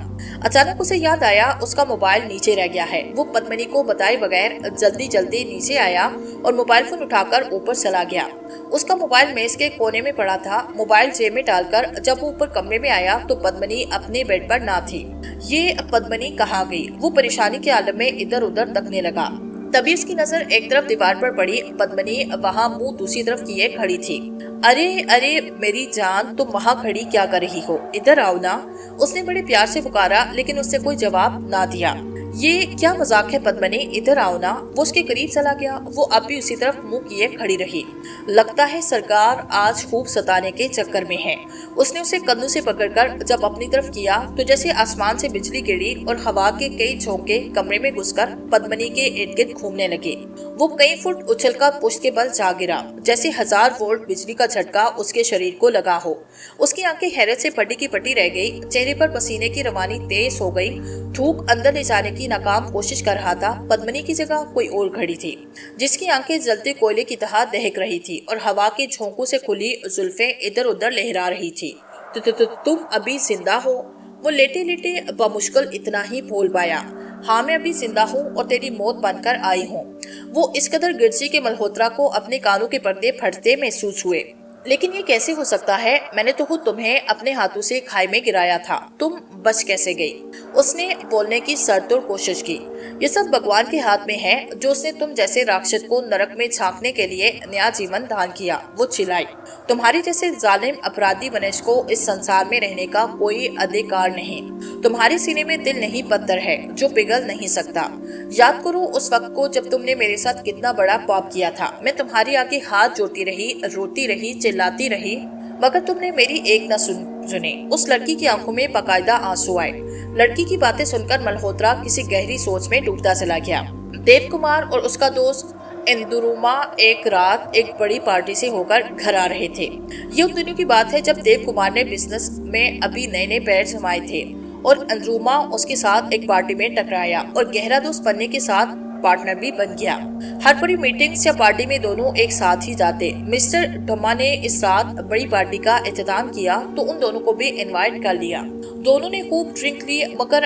अचानक उसे याद आया उसका मोबाइल नीचे रह गया है। वो पद्मिनी को बताए बगैर जल्दी जल्दी नीचे आया और मोबाइल फोन उठाकर ऊपर चला गया। उसका मोबाइल मेज के कोने में पड़ा था। मोबाइल जेब में डालकर जब वो ऊपर कमरे में आया तो पद्मिनी अपने बेड पर ना थी। ये पद्मिनी कहाँ गई? वो परेशानी के आलम में इधर उधर तकने लगा। तभी उसकी नजर एक तरफ दीवार पर पड़ी। पद्मिनी वहाँ मुंह दूसरी तरफ किए खड़ी थी। अरे अरे मेरी जान, तुम वहाँ खड़ी क्या कर रही हो? इधर आओ ना। उसने बड़े प्यार से पुकारा, लेकिन उससे कोई जवाब ना दिया। ये क्या मजाक है पद्मिनी, इधर आओ ना। वो उसके करीब चला गया। वो अब भी उसी तरफ मुंह किए खड़ी रही। लगता है सरकार आज खूब सताने के चक्कर में है। उसने उसे कंधों से पकड़कर जब अपनी तरफ किया तो जैसे आसमान से बिजली गिरी और हवा के कई झोंके कमरे में घुसकर पद्मिनी के इर्द गिर्द घूमने लगे। वो कई फुट उछलकर पुष्ट के बल जा गिरा, जैसे 1000 वोल्ट बिजली का झटका उसके शरीर को लगा हो। उसकी आंखें हैरत से फटी की फटी रह गई। चेहरे पर पसीने की रवानी तेज हो गई। थूक अंदर ले जाने की नाकाम कोशिश कर रहा था। पद्मिनी की जगह कोई और खड़ी थी, जिसकी आंखें जलते कोयले की तरह दहक रही थी और हवा के झोंकों से खुली जुल्फें इधर उधर लहरा रही थी। तुम अभी जिंदा हो? वो लेटे लेटे बमुश्किल इतना ही बोल पाया। हाँ, मैं अभी जिंदा हूँ और तेरी मौत बनकर आई हूँ। वो इस कदर गिरजी के मल्होत्रा को अपने कानों के पर्दे फटते महसूस हुए। लेकिन ये कैसे हो सकता है? मैंने तो खुद तुम्हें अपने हाथों से खाई में गिराया था, तुम बच कैसे गई? उसने बोलने की सरतोड़ कोशिश की। ये सब भगवान के हाथ में है, जो उसने तुम जैसे राक्षस को नरक में झांकने के लिए नया जीवन दान किया। वो चिल्लाई। तुम्हारी जैसे जालिम अपराधी मनुष्य को इस संसार में रहने का कोई अधिकार नहीं। तुम्हारे सीने में दिल नहीं पत्थर है जो पिघल नहीं सकता। याद करो उस वक्त को जब तुमने मेरे साथ कितना बड़ा पाप किया था। मैं तुम्हारी आगे हाथ जोड़ती रही, रोती रही, चिल्लाती रही, मगर तुमने मेरी एक न सुनी। उस लड़की की आंखों में बाकायदा आंसू आए। लड़की की बातें सुनकर मल्होत्रा किसी गहरी सोच में डूबता चला गया। देव कुमार और उसका दोस्त इंदुरुमा एक रात एक बड़ी पार्टी से होकर घर आ रहे थे। ये उन दिनों की बात है जब देव कुमार ने बिजनेस में अभी नए नए पैर जमाए थे और इंदुरुमा उसके साथ एक पार्टी में टकराया और गहरा दोस्त बनने के साथ पार्टनर भी बन गया। हर बड़ी मीटिंग्स या पार्टी में दोनों एक साथ ही जाते। मिस्टर ढम्मा ने इस रात बड़ी पार्टी का इंतजाम किया तो उन दोनों को भी इनवाइट कर लिया। दोनों ने खूब ड्रिंक ली, मगर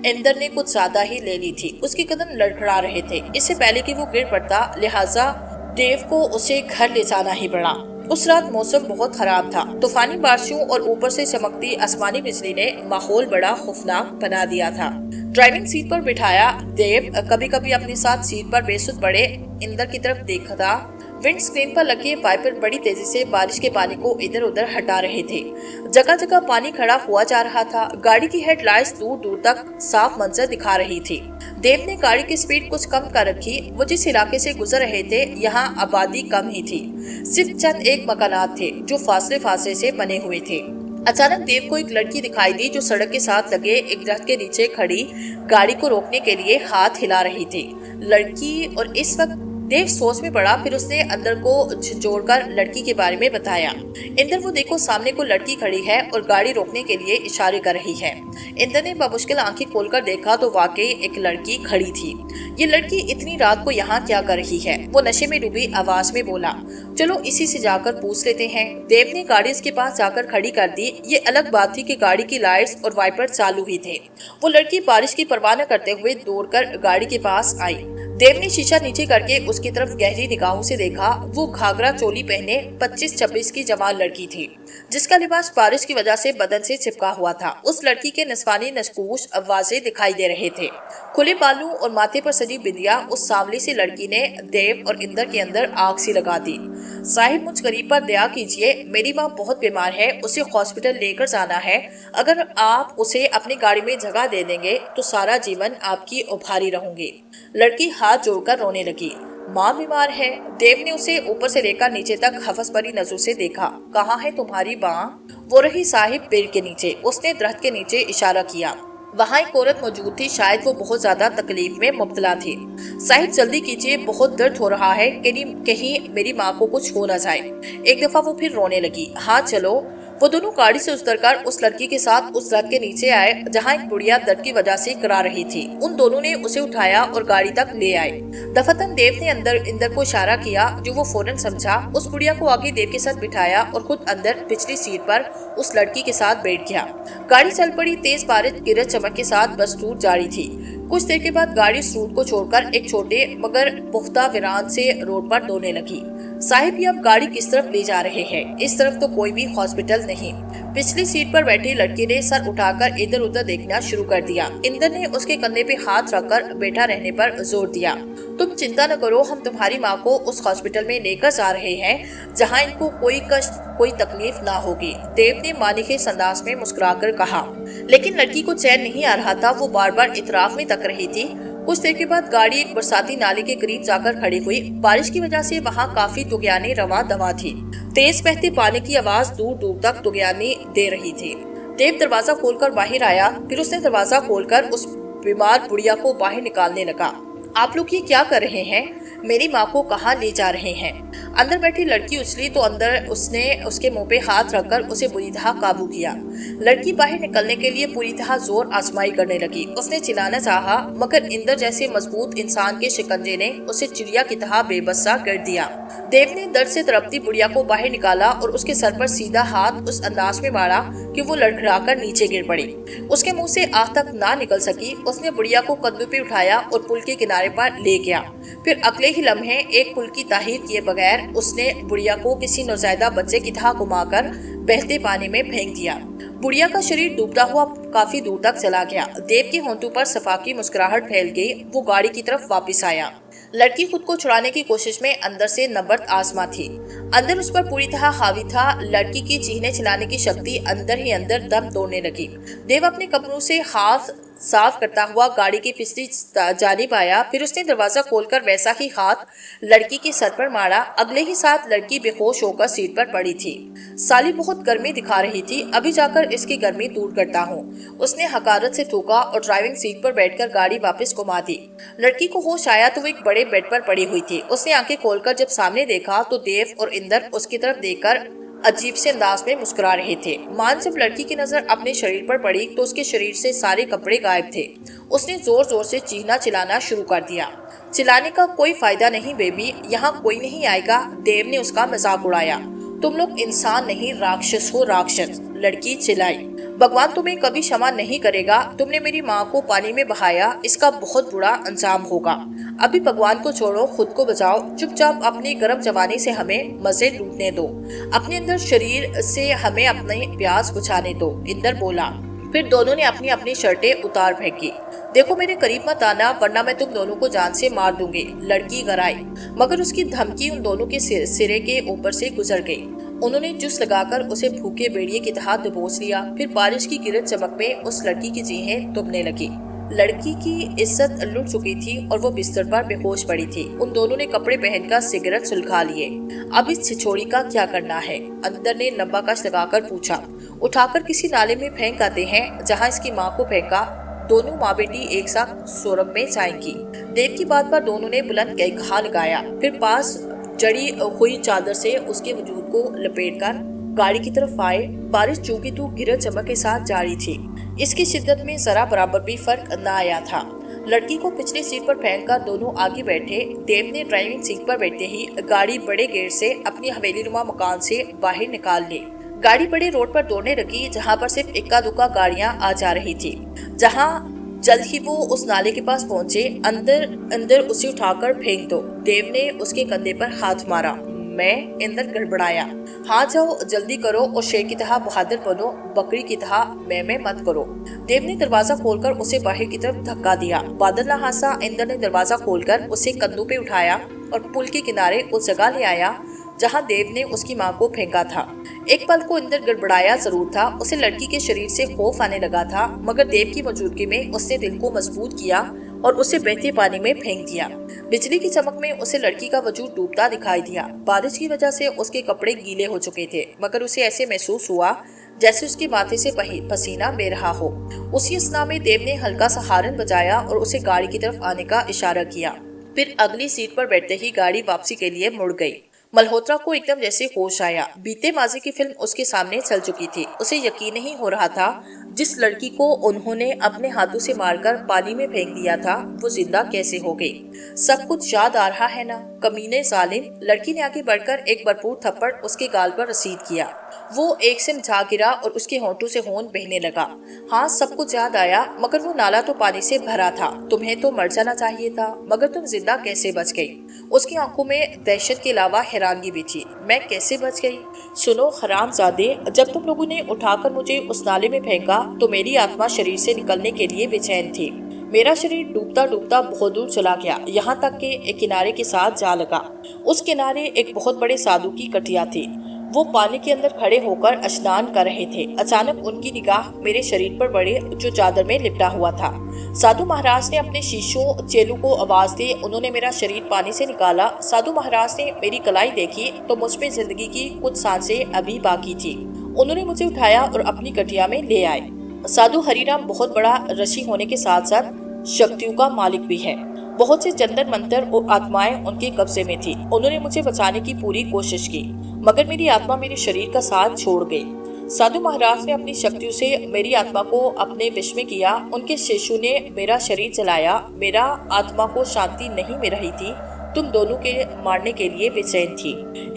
इंदर ने कुछ ज्यादा ही ले ली थी। उसके कदम लड़खड़ा रहे थे। इससे पहले कि वो गिर पड़ता, लिहाजा देव को उसे घर ले जाना ही पड़ा। उस रात मौसम बहुत खराब था। तूफानी बारिशों और ऊपर से चमकती आसमानी बिजली ने माहौल बड़ा खौफनाक बना दिया था। ड्राइविंग सीट पर बिठाया देव कभी कभी अपने साथ सीट पर बेसुध पड़े इंदर की तरफ देखता। विंड स्क्रीन पर लगे वाइपर बड़ी तेजी से बारिश के पानी को इधर उधर हटा रहे थे। जगह जगह पानी खड़ा हुआ जा रहा था। गाड़ी की हेडलाइट्स दूर दूर तक साफ मंजर दिखा रही थी। देव ने गाड़ी की स्पीड कुछ कम कर रखी। वो जिस इलाके से गुजर रहे थे यहाँ आबादी कम ही थी। सिर्फ चंद एक मकानात थे जो फासले फासले से बने हुए थे। अचानक देव को एक लड़की दिखाई दी जो सड़क के साथ लगे एक दरख्त के नीचे खड़ी गाड़ी को रोकने के लिए हाथ हिला रही थी। लड़की, और इस वक्त देव सोच में पड़ा। फिर उसने अंदर को झिझोड़कर लड़की के बारे में बताया। इंदर, वो देखो सामने को लड़की खड़ी है और गाड़ी रोकने के लिए इशारे कर रही है। इंदर ने बामुश्किल आंखें खोलकर देखा तो वाकई एक लड़की खड़ी थी। ये लड़की इतनी रात को यहाँ क्या कर रही है? वो नशे में डूबी आवाज में बोला। चलो इसी से जाकर पूछ लेते हैं। देव ने गाड़ी इसके पास जाकर खड़ी कर दी। ये अलग बात थी कि गाड़ी की लाइट्स और वाइपर चालू ही थे। वो लड़की बारिश की परवाह न करते हुए दौड़कर गाड़ी के पास आई। देव ने शीशा नीचे करके उसकी तरफ गहरी निगाहों से देखा। वो घाघरा चोली पहने 25-26 की जवान लड़की थी, जिसका लिबास बारिश की वजह से बदन से चिपका हुआ था। उस लड़की के नस्वानी नसकूश आवाजें दिखाई दे रहे थे। खुले बालों और माथे पर सजी बिंदिया उस सांवली सी लड़की ने देव और इंदर के अंदर आग सी लगा दी। साहिब, मुझ गरीब पर दया कीजिए। मेरी माँ बहुत बीमार है, उसे हॉस्पिटल लेकर जाना है। अगर आप उसे अपनी गाड़ी में जगह दे देंगे तो सारा जीवन आपकी उभारी रहूंगी। लड़की हाथ जोड़कर रोने लगी। माँ बीमार है? देव ने उसे ऊपर से लेकर नीचे तक हवस भरी नजरों से देखा। कहाँ है तुम्हारी माँ? वो रही साहिब, पेड़ के नीचे। उसने दरख्त के नीचे इशारा किया। वहाँ एक औरत मौजूद थी। शायद वो बहुत ज्यादा तकलीफ में मुब्तला थी। साहिब, जल्दी कीजिए, बहुत दर्द हो रहा है। कहीं मेरी माँ को कुछ हो न जाए। एक दफा वो फिर रोने लगी। हाँ चलो। वो दोनों गाड़ी से उतरकर उस लड़की के साथ उस दरख्त के नीचे आए जहाँ एक बुढ़िया दर्द की वजह से करा रही थी। उन दोनों ने उसे उठाया और गाड़ी तक ले आए। दफातन देव ने अंदर इंदर को इशारा किया, जो वो फौरन समझा। उस बुढ़िया को आगे देव के साथ बिठाया और खुद अंदर पिछली सीट पर उस लड़की के साथ बैठ गया। गाड़ी चल पड़ी। तेज बारिश गिरज चमक के साथ बस रूट जारी थी। कुछ देर के बाद गाड़ी उस रूट को छोड़कर एक छोटे मगर पुख्ता वीरान से रोड पर दौड़ने लगी। साहिब, ये अब गाड़ी किस तरफ ले जा रहे हैं? इस तरफ तो कोई भी हॉस्पिटल नहीं। पिछली सीट पर बैठे लड़के ने सर उठाकर इधर उधर देखना शुरू कर दिया। इंदर ने उसके कंधे पे हाथ रखकर बैठा रहने पर जोर दिया। तुम चिंता न करो, हम तुम्हारी माँ को उस हॉस्पिटल में लेकर जा रहे हैं जहाँ इनको कोई कष्ट कोई तकलीफ ना होगी, देव ने मानिके अंदाज में मुस्कुराकर कहा। लेकिन लड़की को चैन नहीं आ रहा था। वो बार बार इतराफ में तक रही थी। कुछ देर के बाद गाड़ी एक बरसाती नाले के करीब जाकर खड़ी हुई। बारिश की वजह से वहाँ काफी दुगियानी रवा दवा थी। तेज बहते पानी की आवाज दूर दूर तक दुगियानी दे रही थी। देव दरवाजा खोलकर बाहर आया। फिर उसने दरवाजा खोलकर उस बीमार बुढ़िया को बाहर निकालने लगा। आप लोग ये क्या कर रहे हैं? मेरी माँ को कहाँ ले जा रहे हैं? अंदर बैठी लड़की उछली तो अंदर उसने उसके मुंह पे हाथ रखकर उसे बुरी तरह काबू किया। लड़की बाहर निकलने के लिए पूरी तरह जोर आजमाई करने लगी। उसने चिल्लाना चाहा, मगर इंदर जैसे मजबूत इंसान के शिकंजे ने उसे चिड़िया की तरह बेबसा कर दिया। देव ने दर्द से तड़पती बुढ़िया को बाहर निकाला और उसके सर पर सीधा हाथ उस अंदाज में मारा कि वो लड़खड़ाकर नीचे गिर पड़ी। उसके मुंह से आह तक ना निकल सकी। उसने बुढ़िया को कंधों पे उठाया और पुल के किनारे पर ले गया। फिर अगले ही लम्हे एक पुल की ताहीर किए बगैर उसने बुढ़िया को किसी नौजैदा बच्चे की तरह घुमाकर बहते पानी में फेंक दिया। बुढ़िया का शरीर डूबता हुआ काफी दूर तक चला गया। देव के होंठों पर सफाकी मुस्कुराहट फैल गई। वो गाड़ी की तरफ वापस आया। लड़की खुद को छुड़ाने की कोशिश में अंदर से नबर्द आसमा थी। अंदर उस पर पूरी तरह हावी था। लड़की की चीखने चिल्लाने की शक्ति अंदर ही अंदर दम तोड़ने लगी। देव अपने कपड़ों से हाथ साफ करता हुआ गाड़ी की पिछली जानिब आया। फिर उसने दरवाजा खोलकर वैसा ही हाथ लड़की के सर पर मारा। अगले ही साथ लड़की बेहोश होकर सीट पर पड़ी थी। साली बहुत गर्मी दिखा रही थी, अभी जाकर इसकी गर्मी दूर करता हूँ, उसने हकारत से थूका और ड्राइविंग सीट पर बैठकर गाड़ी वापस घुमा दी। लड़की को होश आया तो वो एक बड़े बेड पर पड़ी हुई थी। उसने आंखें खोलकर जब सामने देखा तो देव और इंदर उसकी तरफ देखकर अजीब से अंदाज में मुस्कुरा रहे थे। मान जब लड़की की नजर अपने शरीर पर पड़ी तो उसके शरीर से सारे कपड़े गायब थे। उसने जोर जोर से चीखना चिल्लाना शुरू कर दिया। चिल्लाने का कोई फायदा नहीं बेबी, यहाँ कोई नहीं आएगा। देव ने उसका मजाक उड़ाया। तुम लोग इंसान नहीं राक्षस हो, राक्षस, लड़की चिल्लाई। भगवान तुम्हें कभी क्षमा नहीं करेगा। तुमने मेरी माँ को पानी में बहाया, इसका बहुत बुरा अंजाम होगा। अभी भगवान को छोड़ो, खुद को बचाओ। चुपचाप अपनी गर्म जवानी से हमें मजे लूटने दो। अपने अंदर शरीर से हमें अपने प्यास बुझाने दो, इंदर बोला। फिर दोनों ने अपनी अपनी शर्टें उतार फेंकी। देखो मेरे करीब मत आना वरना मैं तुम दोनों को जान से मार दूंगी, लड़की गराई। मगर उसकी धमकी उन दोनों के सिरे के ऊपर से गुजर गई। उन्होंने जुस लगाकर उसे भूखे भेड़िए की तरह दबोच लिया। फिर बारिश की गिरज चमक में उस लड़की की चीखें दुबने लगी। लड़की की इज्जत लुट चुकी थी और वो बिस्तर पर बेहोश पड़ी थी। उन दोनों ने कपड़े पहनकर सिगरेट सुलगा लिए। अब इस छिछोड़ी का क्या करना है? अंदर ने लंबा कश लगाकर पूछा। उठाकर किसी नाले में फेंक आते हैं जहाँ इसकी माँ को फेंका। दोनों माँ बेटी एक साथ सोरम में जाएंगी। देव की बात पर दोनों ने बुलंद कहा लगाया। फिर पास जड़ी हुई चादर से उसके वजूद को लपेटकर गाड़ी की तरफ आए। बारिश चूंकि तो गिरज चमक के साथ जारी थी, इसकी शिद्दत में जरा बराबर भी फर्क न आया था। लड़की को पिछली सीट पर फेंककर दोनों आगे बैठे। देव ने ड्राइविंग सीट पर बैठते ही गाड़ी बड़े गेट से अपनी हवेली नुमा मकान से बाहर निकाल ली। गाड़ी बड़े रोड पर दौड़ने लगी जहाँ पर सिर्फ इक्का दुक्का गाड़ियाँ आ जा रही थी। जहाँ जल्द ही वो उस नाले के पास पहुँचे। अंदर उसे उठाकर फेंक दो, देव ने उसके कंधे पर हाथ मारा। मैं इंदर गड़बड़ाया। हाँ जाओ जल्दी करो और शेर की तरह बहादुर बनो, बकरी की तरह मैं मत करो। देव ने दरवाजा खोलकर उसे बाहर की तरफ धक्का दिया। बादल न हंसा। इंदर ने दरवाजा खोलकर उसे कंधों पे उठाया और पुल के किनारे उस जगह ले आया जहाँ देव ने उसकी माँ को फेंका था। एक पल को इंदर गड़बड़ाया जरूर था। उसे लड़की के शरीर से खौफ आने लगा था, मगर देव की मौजूदगी में उसने दिल को मजबूत किया और उसे बहते पानी में फेंक दिया। बिजली की चमक में उसे लड़की का वजूद डूबता दिखाई दिया। बारिश की वजह से उसके कपड़े गीले हो चुके थे, मगर उसे ऐसे महसूस हुआ जैसे उसके माथे से पसीना बह रहा हो। उसी अस्ना में देव ने हल्का सा हारन बजाया और उसे गाड़ी की तरफ आने का इशारा किया। फिर अगली सीट पर बैठते ही गाड़ी वापसी के लिए मुड़ गई। मल्होत्रा को एकदम जैसे होश आया। बीते माजी की फिल्म उसके सामने चल चुकी थी। उसे यकीन नहीं हो रहा था जिस लड़की को उन्होंने अपने हाथों से मारकर पानी में फेंक दिया था वो जिंदा कैसे हो गई। सब कुछ याद आ रहा है ना? कमीने जालिम। लड़की ने आगे बढ़कर एक भरपूर थप्पड़ उसके गाल पर रसीद किया। वो एक सिम जा गिरा और उसके होंठों से खून बहने लगा। हाँ, सब कुछ याद आया, मगर वो नाला तो पानी से भरा था। तुम्हें तो मर जाना चाहिए था, मगर तुम जिंदा कैसे बच गई? उसकी आंखों में दहशत के अलावा हैरानगी भी थी। मैं कैसे बच गई? सुनो हरामजादे, जब तुम लोगों ने उठाकर मुझे उस नाले में फेंका तो मेरी आत्मा शरीर से निकलने के लिए बेचैन थी। मेरा शरीर डूबता डूबता बहुत दूर चला गया, यहाँ तक कि एक किनारे के साथ जा लगा। उस किनारे एक बहुत बड़े साधु की कटिया थी। वो पानी के अंदर खड़े होकर स्नान कर रहे थे। अचानक उनकी निगाह मेरे शरीर पर पड़ी जो चादर में लिपटा हुआ था। साधु महाराज ने अपने शिष्यों चेलों को आवाज दी। उन्होंने मेरा शरीर पानी से निकाला। साधु महाराज ने मेरी कलाई देखी तो मुझ पे जिंदगी की कुछ सांसें अभी बाकी थी। उन्होंने मुझे उठाया और अपनी कटिया में ले आए। साधु हरिराम बहुत बड़ा ऋषि होने के साथ साथ शक्तियों का मालिक भी है। बहुत से जंतर मंतर और आत्माएं उनके कब्जे में थी। उन्होंने मुझे बचाने की पूरी कोशिश की, मगर मेरी आत्मा मेरे शरीर का साथ छोड़ गई। साधु महाराज ने अपनी शक्तियों से मेरी आत्मा को अपने वश में किया। उनके शिष्यों ने मेरा शरीर जलाया। मेरा आत्मा को शांति नहीं मिल रही थी। तुम दोनों के मारने के लिए बेचैन थी।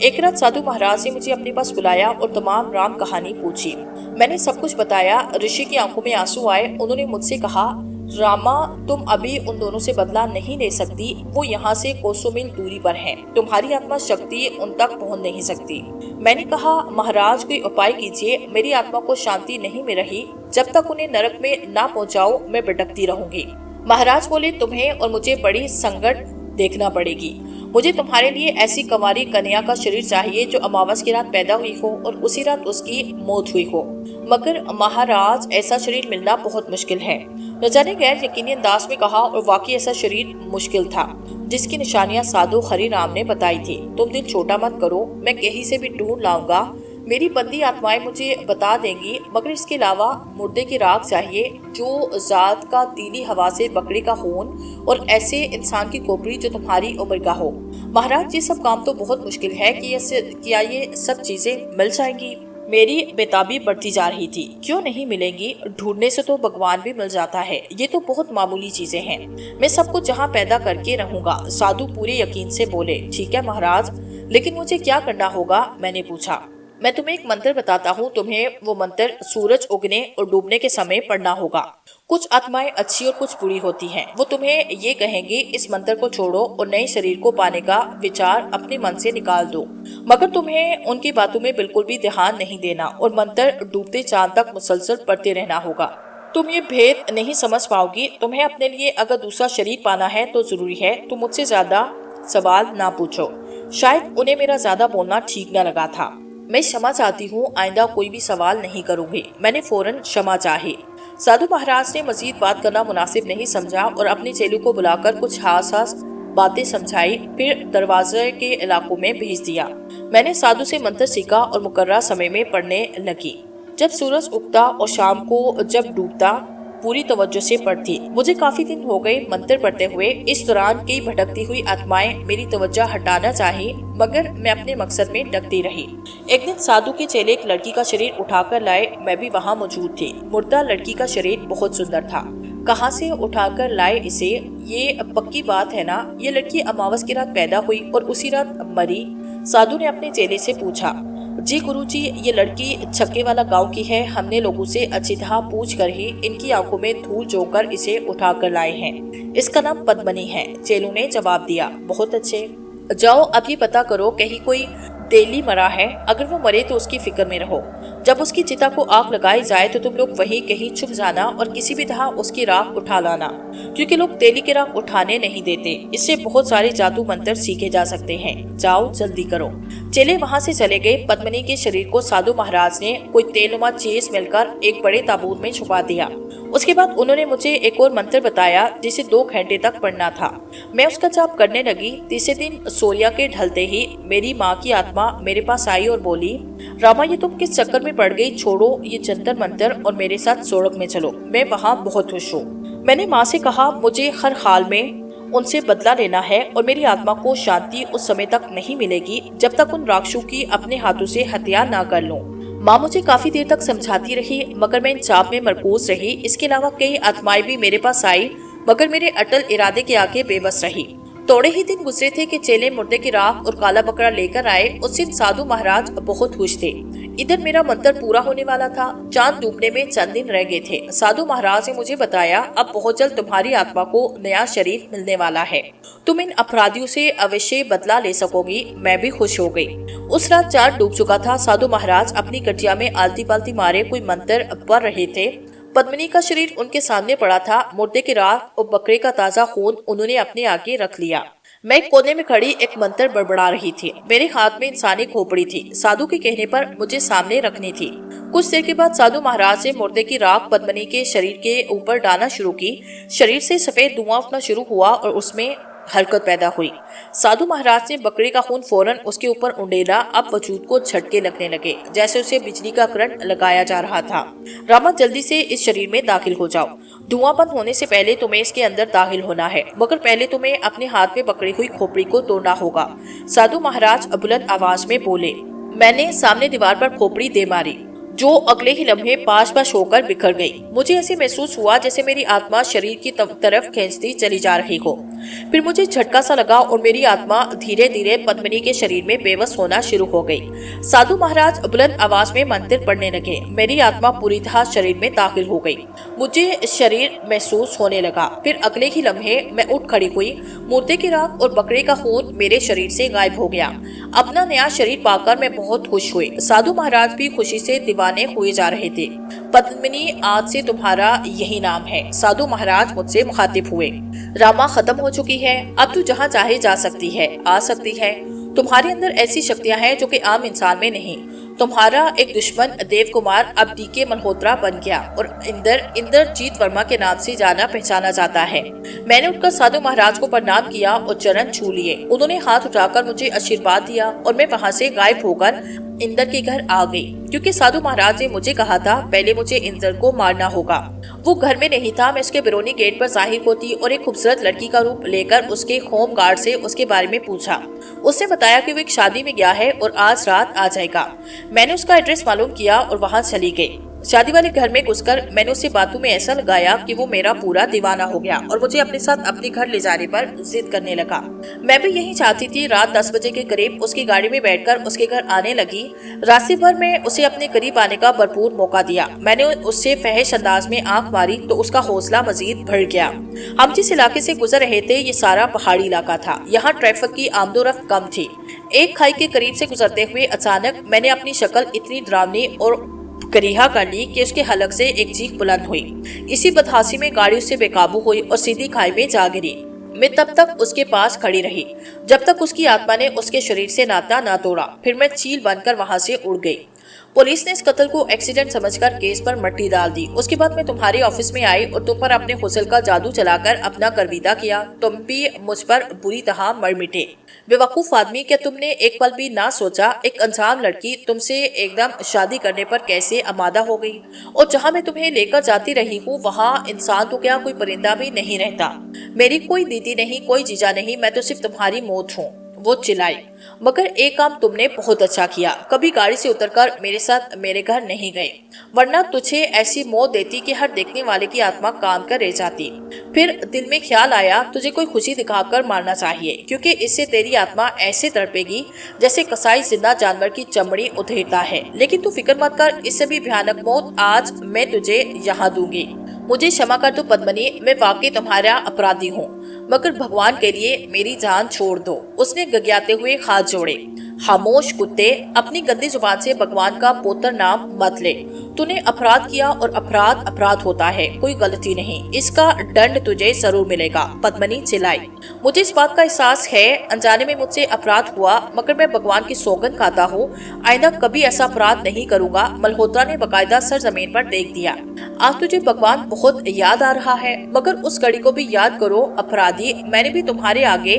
एक रात साधु महाराज ने मुझे अपने पास बुलाया और तमाम राम कहानी पूछी। मैंने सब कुछ बताया। ऋषि की आंखों में आंसू आए। उन्होंने मुझसे कहा, रामा, तुम अभी उन दोनों से बदला नहीं ले सकती। वो यहाँ से कोसों मील दूरी पर हैं। तुम्हारी आत्मा शक्ति उन तक पहुँच नहीं सकती। मैंने कहा, महाराज कोई उपाय कीजिए। मेरी आत्मा को शांति नहीं मिल रही। जब तक उन्हें नरक में ना पहुँचाओ मैं भटकती रहूंगी। महाराज बोले, तुम्हें और मुझे बड़ी संकट देखना पड़ेगी। मुझे तुम्हारे लिए ऐसी कंवारी कन्या का शरीर चाहिए जो अमावस की रात पैदा हुई हो और उसी रात उसकी मौत हुई हो। मगर महाराज, ऐसा शरीर मिलना बहुत मुश्किल है। राजा गैर यकीनी अंदाज में कहा, और वाकई ऐसा शरीर मुश्किल था जिसकी निशानियां साधु हरिराम ने बताई थी। तुम दिल छोटा मत करो, मैं कहीं से भी ढूंढ लाऊंगा। मेरी बंदी आत्माएं मुझे बता देंगी, मगर इसके अलावा मुर्दे की राख चाहिए जो जात का तीली हवा से बकरी का खून और ऐसे इंसान की खोपड़ी जो तुम्हारी उम्र का हो। महाराज, ये सब काम तो बहुत मुश्किल है कि क्या ये सब चीजें मिल जाएंगी? मेरी बेताबी बढ़ती जा रही थी। क्यों नहीं मिलेंगी? ढूंढने से तो भगवान भी मिल जाता है। ये तो बहुत मामूली चीजें हैं। मैं सब कुछ जहाँ पैदा करके रहूंगा। साधु पूरे यकीन से बोले, ठीक है महाराज, लेकिन मुझे क्या करना होगा? मैंने पूछा। मैं तुम्हें एक मंत्र बताता हूँ। तुम्हें वो मंत्र सूरज उगने और डूबने के समय पढ़ना होगा। कुछ आत्माएं अच्छी और कुछ बुरी होती हैं। वो तुम्हें ये कहेंगी, इस मंत्र को छोड़ो और नए शरीर को पाने का विचार अपने मन से निकाल दो। मगर तुम्हें उनकी बातों में बिल्कुल भी ध्यान नहीं देना और मंत्र डूबते चांद तक मुसलसल पढ़ते रहना होगा। तुम ये भेद नहीं समझ पाओगी। तुम्हें अपने लिए अगर दूसरा शरीर पाना है तो जरूरी है तुम मुझसे ज्यादा सवाल ना पूछो। शायद उन्हें मेरा ज्यादा बोलना ठीक न लगा था। मैं क्षमा चाहती हूँ, आइंदा कोई भी सवाल नहीं करूंगी। मैंने फौरन क्षमा चाही। साधु महाराज ने मजीद बात करना मुनासिब नहीं समझा और अपने चेलों को बुलाकर कुछ हास बातें समझाई, फिर दरवाजे के इलाकों में भेज दिया। मैंने साधु से मंत्र सीखा और मुकर्रर समय में पढ़ने लगी। जब सूरज उगता और शाम को जब डूबता पूरी तवज्जो से पढ़ती। मुझे काफी दिन हो गए मंत्र पढ़ते हुए। इस दौरान कई भटकती हुई आत्माएं मेरी तवज्जो हटाना चाही, मगर मैं अपने मकसद में डगती रही। एक दिन साधु के चेले एक लड़की का शरीर उठाकर लाए। मैं भी वहाँ मौजूद थी। मुर्दा लड़की का शरीर बहुत सुंदर था। कहाँ से उठाकर लाए इसे? ये पक्की बात है ना? ये लड़की अमावस की रात पैदा हुई और उसी रात मरी। साधु ने अपने चेले से पूछा। जी गुरुजी, ये लड़की छक्के वाला गांव की है। हमने लोगों से अच्छी तरह पूछ कर ही इनकी आंखों में धूल जोकर इसे उठा कर लाए हैं। इसका नाम पद्मनी है। चेलू ने जवाब दिया। बहुत अच्छे, जाओ अब ये पता करो कहीं कोई तेली मरा है। अगर वो मरे तो उसकी फिक्र में रहो। जब उसकी चिता को आग लगाई जाए तो तुम लोग वहीं कहीं छुप जाना और किसी भी तरह उसकी राख उठा लाना, क्योंकि लोग तेली की राख उठाने नहीं देते। इससे बहुत सारे जादू मंत्र सीखे जा सकते हैं। जाओ जल्दी करो। चेले वहाँ से चले गए। पद्मनी के शरीर को साधु महाराज ने कोई तेलनुमा चीज मिलकर एक बड़े ताबूत में छुपा दिया। उसके बाद उन्होंने मुझे एक और मंत्र बताया जिसे 2 घंटे तक पढ़ना था। मैं उसका जाप करने लगी। तीसरे दिन सूर्य के ढलते ही मेरी माँ की आत्मा मेरे पास आई और बोली, रामा, ये तुम किस चक्कर में पड़ गई? छोड़ो ये जंतर मंतर और मेरे साथ सड़क में चलो। मैं वहाँ बहुत खुश हूँ। मैंने माँ से कहा, मुझे हर हाल में उनसे बदला लेना है और मेरी आत्मा को शांति उस समय तक नहीं मिलेगी जब तक उन राक्षसों की अपने हाथों से हत्या ना कर लूं। माँ मुझे काफी देर तक समझाती रही, मगर मैं इन चाप में मरकूज रही। इसके अलावा कई आत्माएं भी मेरे पास आई, मगर मेरे अटल इरादे के आगे बेबस रही। थोड़े ही दिन गुजरे थे कि चेले मुर्दे की राख और काला बकरा लेकर आए। उस दिन साधु महाराज बहुत खुश थे। इधर मेरा मंत्र पूरा होने वाला था। चांद डूबने में चंद दिन रह गए थे। साधु महाराज ने मुझे बताया, अब बहुत जल्द तुम्हारी आत्मा को नया शरीर मिलने वाला है। तुम इन अपराधियों से अवश्य बदला ले सकोगी। मैं भी खुश हो गई। उस रात चांद डूब चुका था। साधु महाराज अपनी कटिया में आलती पालती मारे कोई मंत्र पढ़ रहे थे। पद्मिनी का शरीर उनके सामने पड़ा था। मुर्दे की राख और बकरे का ताजा खून उन्होंने अपने आगे रख लिया। मैं एक कोने में खड़ी एक मंत्र बड़बड़ा रही थी। मेरे हाथ में इंसानी खोपड़ी थी। साधु के कहने पर मुझे सामने रखनी थी। कुछ देर के बाद साधु महाराज ने मुर्दे की राख पद्मिनी के शरीर के ऊपर डालना शुरू की। शरीर से सफेद धुआं उठना शुरू हुआ और उसमें हरकत पैदा हुई। साधु महाराज ने बकरे का खून फौरन उसके ऊपर उंडेला। अब वजूद को झटके लगने लगे, जैसे उसे बिजली का करंट लगाया जा रहा था। रामा, जल्दी से इस शरीर में दाखिल हो जाओ। धुआं बंद होने से पहले तुम्हें इसके अंदर दाखिल होना है, मगर पहले तुम्हें अपने हाथ में पकड़ी हुई खोपड़ी को तोड़ना होगा। साधु महाराज बुलंद आवाज में बोले। मैंने सामने दीवार पर खोपड़ी दे मारी, जो अगले ही लम्हे पाश होकर बिखर गई। मुझे ऐसे महसूस हुआ जैसे मेरी आत्मा शरीर की तरफ खींचती चली जा रही हो। फिर मुझे झटका सा लगा और मेरी आत्मा धीरे धीरे पद्मिनी के शरीर में बेबस होना शुरू हो गई। साधु महाराज बुलंद आवाज में मंत्र पढ़ने लगे। मेरी आत्मा पूरी तरह शरीर में दाखिल हो गई। मुझे शरीर महसूस होने लगा। फिर अगले ही लम्हे मैं उठ खड़ी हुई। मुर्दे की राख और बकरे का खून मेरे शरीर से गायब हो गया। अपना नया शरीर पाकर मैं बहुत खुश हुई। साधु महाराज भी खुशी से दीवाने हुए जा रहे थे। पद्मिनी, आज से तुम्हारा यही नाम है। साधु महाराज मुझसे मुखातिब हुए। रामा, खत्म हो चुकी है। अब तू जहाँ चाहे जा सकती है, आ सकती है। तुम्हारे अंदर ऐसी शक्तियां हैं जो कि आम इंसान में नहीं। तुम्हारा एक दुश्मन देव कुमार अब डीके मल्होत्रा बन गया और इंद्रजीत वर्मा के नाम से जाना पहचाना जाता है। मैंने उठकर साधु महाराज को प्रणाम किया और चरण छू लिए। उन्होंने हाथ उठाकर मुझे आशीर्वाद दिया और मैं वहाँ से गायब होकर इंद्र के घर आ गई, क्योंकि साधु महाराज ने मुझे कहा था पहले मुझे इंद्र को मारना होगा। वो घर में नहीं था। मैं उसके बिरोनी गेट पर जाहिर होती और एक खूबसूरत लड़की का रूप लेकर उसके होम गार्ड से उसके बारे में पूछा। उसने बताया कि वो एक शादी में गया है और आज रात आ जाएगा। मैंने उसका एड्रेस मालूम किया और वहाँ चली गई। शादी वाले घर में घुसकर मैंने उसे बातों में ऐसा लगाया कि वो मेरा पूरा दीवाना हो गया और मुझे अपने साथ अपने घर ले जाने पर जिद करने लगा। मैं भी यही चाहती थी। रात 10 बजे के करीब उसकी गाड़ी में बैठकर उसके घर आने लगी। रास्ते भर में उसे अपने करीब आने का भरपूर मौका दिया। मैंने उससे फहश अंदाज में आंख मारी तो उसका हौसला मजीद बढ़ गया। हम जिस इलाके से गुजर रहे थे ये सारा पहाड़ी इलाका था। यहाँ ट्रैफिक की आमदोरफ्त कम थी। एक खाई के करीब से गुजरते हुए अचानक मैंने अपनी शक्ल इतनी डरावनी और करीहा कर ली कि उसके हलक से एक चीख बुलंद हुई। इसी बदहासी में गाड़ी उससे बेकाबू हुई और सीधी खाई में जा गिरी। मैं तब तक उसके पास खड़ी रही जब तक उसकी आत्मा ने उसके शरीर से नाता ना तोड़ा। फिर मैं चील बनकर वहां से उड़ गई। पुलिस ने इस कत्ल को एक्सीडेंट समझकर केस पर मट्टी डाल दी। उसके बाद मैं तुम्हारे ऑफिस में आई और तुम पर अपने हुस्न का जादू चलाकर अपना करविदा किया। तुम भी मुझ पर बुरी तरह मर मिटे। बेवकूफ आदमी, क्या तुमने एक पल भी ना सोचा एक अनजान लड़की तुमसे एकदम शादी करने पर कैसे आमादा हो गई? और जहाँ मैं तुम्हें लेकर जाती रही हूँ वहाँ इंसान तो क्या कोई परिंदा भी नहीं रहता। मेरी कोई दीदी नहीं, कोई जीजा नहीं, मैं तो सिर्फ तुम्हारी मौत हूँ। वो चिल्लाई। मगर एक काम तुमने बहुत अच्छा किया, कभी गाड़ी से उतरकर मेरे साथ मेरे घर नहीं गए, वरना तुझे ऐसी मौत देती कि हर देखने वाले की आत्मा काम कर रह जाती। फिर दिल में ख्याल आया तुझे कोई खुशी दिखाकर मारना चाहिए, क्योंकि इससे तेरी आत्मा ऐसे तड़पेगी जैसे कसाई जिंदा जानवर की चमड़ी उधेड़ता है। लेकिन तू फिक्र मत कर, इससे भी भयानक मौत आज मैं तुझे यहाँ दूंगी। मुझे क्षमा कर दो पद्मिनी, मैं वाकई तुम्हारा अपराधी हूँ, मगर भगवान के लिए मेरी जान छोड़ दो। उसने गगियाते हुए हाथ जोड़े। खामोश कुत्ते, अपनी गंदी जुबान से भगवान का पोतर नाम मत ले। तूने अपराध किया और अपराध अपराध होता है, कोई गलती नहीं। इसका दंड तुझे जरूर मिलेगा। पद्मिनी चिल्लाई। मुझे इस बात का एहसास है अनजाने में मुझसे अपराध हुआ, मगर मैं भगवान की सौगंध खाता हूँ आइंदा कभी ऐसा अपराध नहीं करूँगा। मल्होत्रा ने बकायदा सर जमीन पर देख दिया। आज तुझे भगवान बहुत याद आ रहा है, मगर उस घड़ी को भी याद करो अपराधी। मैंने भी तुम्हारे आगे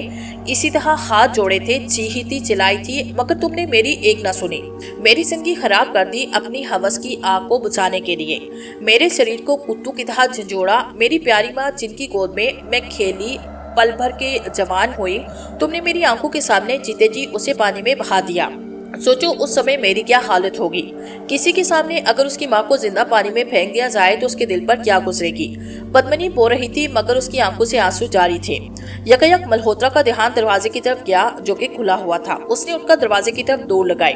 इसी तरह हाथ जोड़े थे, चीखी थी, चिल्लाई थी, मगर तुमने मेरी एक न सुनी। मेरी जिंदगी खराब कर दी अपनी हवस की आग को बुझाने के लिए। मेरे शरीर को कुत्तों की तरह झंझोड़ा। मेरी प्यारी माँ जिनकी गोद में मैं खेली पल भर के जवान हुई, तुमने मेरी आंखों के सामने जीते जी उसे पानी में बहा दिया। सोचो उस समय मेरी क्या हालत होगी। किसी के सामने अगर उसकी माँ को जिंदा पानी में फेंक दिया जाए तो उसके दिल पर क्या गुजरेगी। पद्मिनी रो रही थी मगर उसकी आंखों से आंसू जारी थे। यकायक मल्होत्रा का ध्यान दरवाजे की तरफ गया जो कि खुला हुआ था। उसने उठकर दरवाजे की तरफ दौड़ लगाई।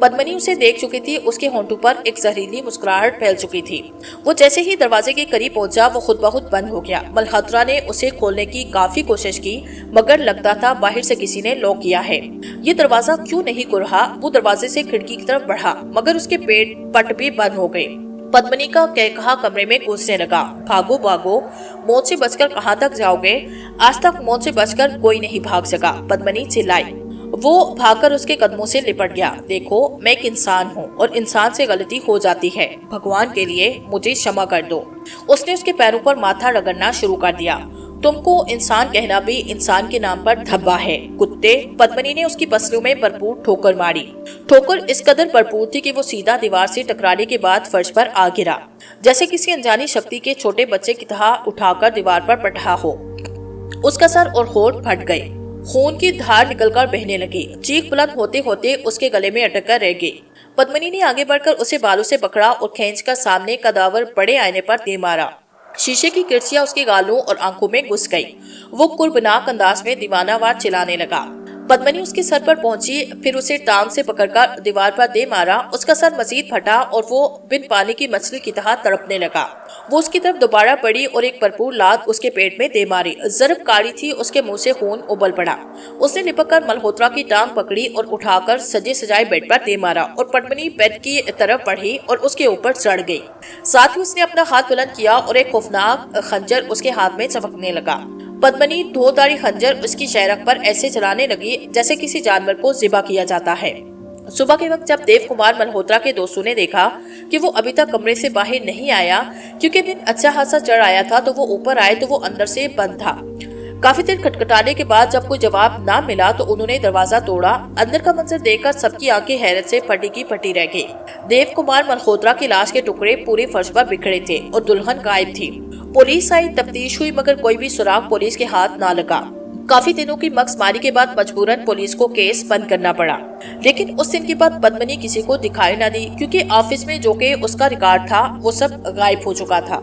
पद्मिनी उसे देख चुकी थी। उसके होंठों पर एक जहरीली मुस्कुराहट फैल चुकी थी। वो जैसे ही दरवाजे के करीब पहुंचा वो खुद ब खुद बंद हो गया। मल्होत्रा ने उसे खोलने की काफी कोशिश की मगर लगता था बाहर से किसी ने लॉक किया है। ये दरवाजा क्यों नहीं खुल रहा। वो दरवाजे से खिड़की की तरफ बढ़ा मगर उसके पेट पट भी बंद हो गए। पद्मिनी का कहकहा कमरे में गूंजने लगा, भागो भागो, मौत से बचकर कहां तक जाओगे। आज तक मौत से बचकर कोई नहीं भाग सका, पद्मिनी चिल्लाई। वो भागकर उसके कदमों से लिपट गया। देखो मैं एक इंसान हूँ और इंसान से गलती हो जाती है, भगवान के लिए मुझे क्षमा कर दो। उसने उसके पैरों पर माथा रगड़ना शुरू कर दिया। तुमको इंसान कहना भी इंसान के नाम पर धब्बा है, कुत्ते। पद्मिनी ने उसकी पसलियों में भरपूर ठोकर मारी। ठोकर इस कदर भरपूर थी कि वो सीधा दीवार से टकराने के बाद फर्श पर आ गिरा, जैसे किसी अनजानी शक्ति के छोटे बच्चे की तरह उठाकर दीवार पर पटहा हो। उसका सर और होंठ फट गए, खून की धार निकलकर बहने लगी। चीख बुलंद होते होते उसके गले में अटक कर रह गई। पद्मिनी ने आगे बढ़कर उसे बालों से पकड़ा और खींचकर सामने कदावर बड़े आईने पर दे मारा। शीशे की किरचियां उसके गालों और आंखों में घुस गई। वो कुर्बनाक अंदाज में दीवानावार चिल्लाने लगा। पद्मिनी उसके सर पर पहुंची, फिर उसे टांग से पकड़कर दीवार पर दे मारा। उसका सर मजीद फटा और वो बिन पानी की मछली की तरह तड़पने लगा। वो उसकी तरफ दोबारा पड़ी और एक भरपूर लात उसके पेट में दे मारी। जरब कारी थी, उसके मुंह से खून उबल पड़ा। उसने लिपटकर मल्होत्रा की टांग पकड़ी और उठाकर सजे सजाए बेड पर दे मारा और पद्मिनी बेड की तरफ बढ़ी और उसके ऊपर चढ़ गई। साथ ही उसने अपना हाथ बुलंद किया और एक खौफनाक खंजर उसके हाथ में चमकने लगा। पद्मिनी धोधारी खंजर उसकी शहरक पर ऐसे चलाने लगी जैसे किसी जानवर को ज़िबा किया जाता है। सुबह के वक्त जब देव कुमार मल्होत्रा के दोस्तों ने देखा कि वो अभी तक कमरे से बाहर नहीं आया, क्योंकि दिन अच्छा खासा चढ़ आया था, तो वो ऊपर आए तो वो अंदर से बंद था। काफी देर खटखटाने के बाद जब कोई जवाब ना मिला तो उन्होंने दरवाजा तोड़ा। अंदर का मंजर देखकर सबकी आंखें हैरत से फटी की फटी रह गई। देव कुमार मल्होत्रा की लाश के टुकड़े पूरे फर्श पर बिखरे थे और दुल्हन गायब थी। पुलिस आई, तफ्तीश हुई मगर कोई भी सुराग पुलिस के हाथ ना लगा। काफी दिनों की मगजमारी के बाद मजबूरन पुलिस को केस बंद करना पड़ा। लेकिन उस दिन के बाद पद्मिनी किसी को दिखाई न दी, क्योंकि ऑफिस में जो के उसका रिकॉर्ड था वो सब गायब हो चुका था।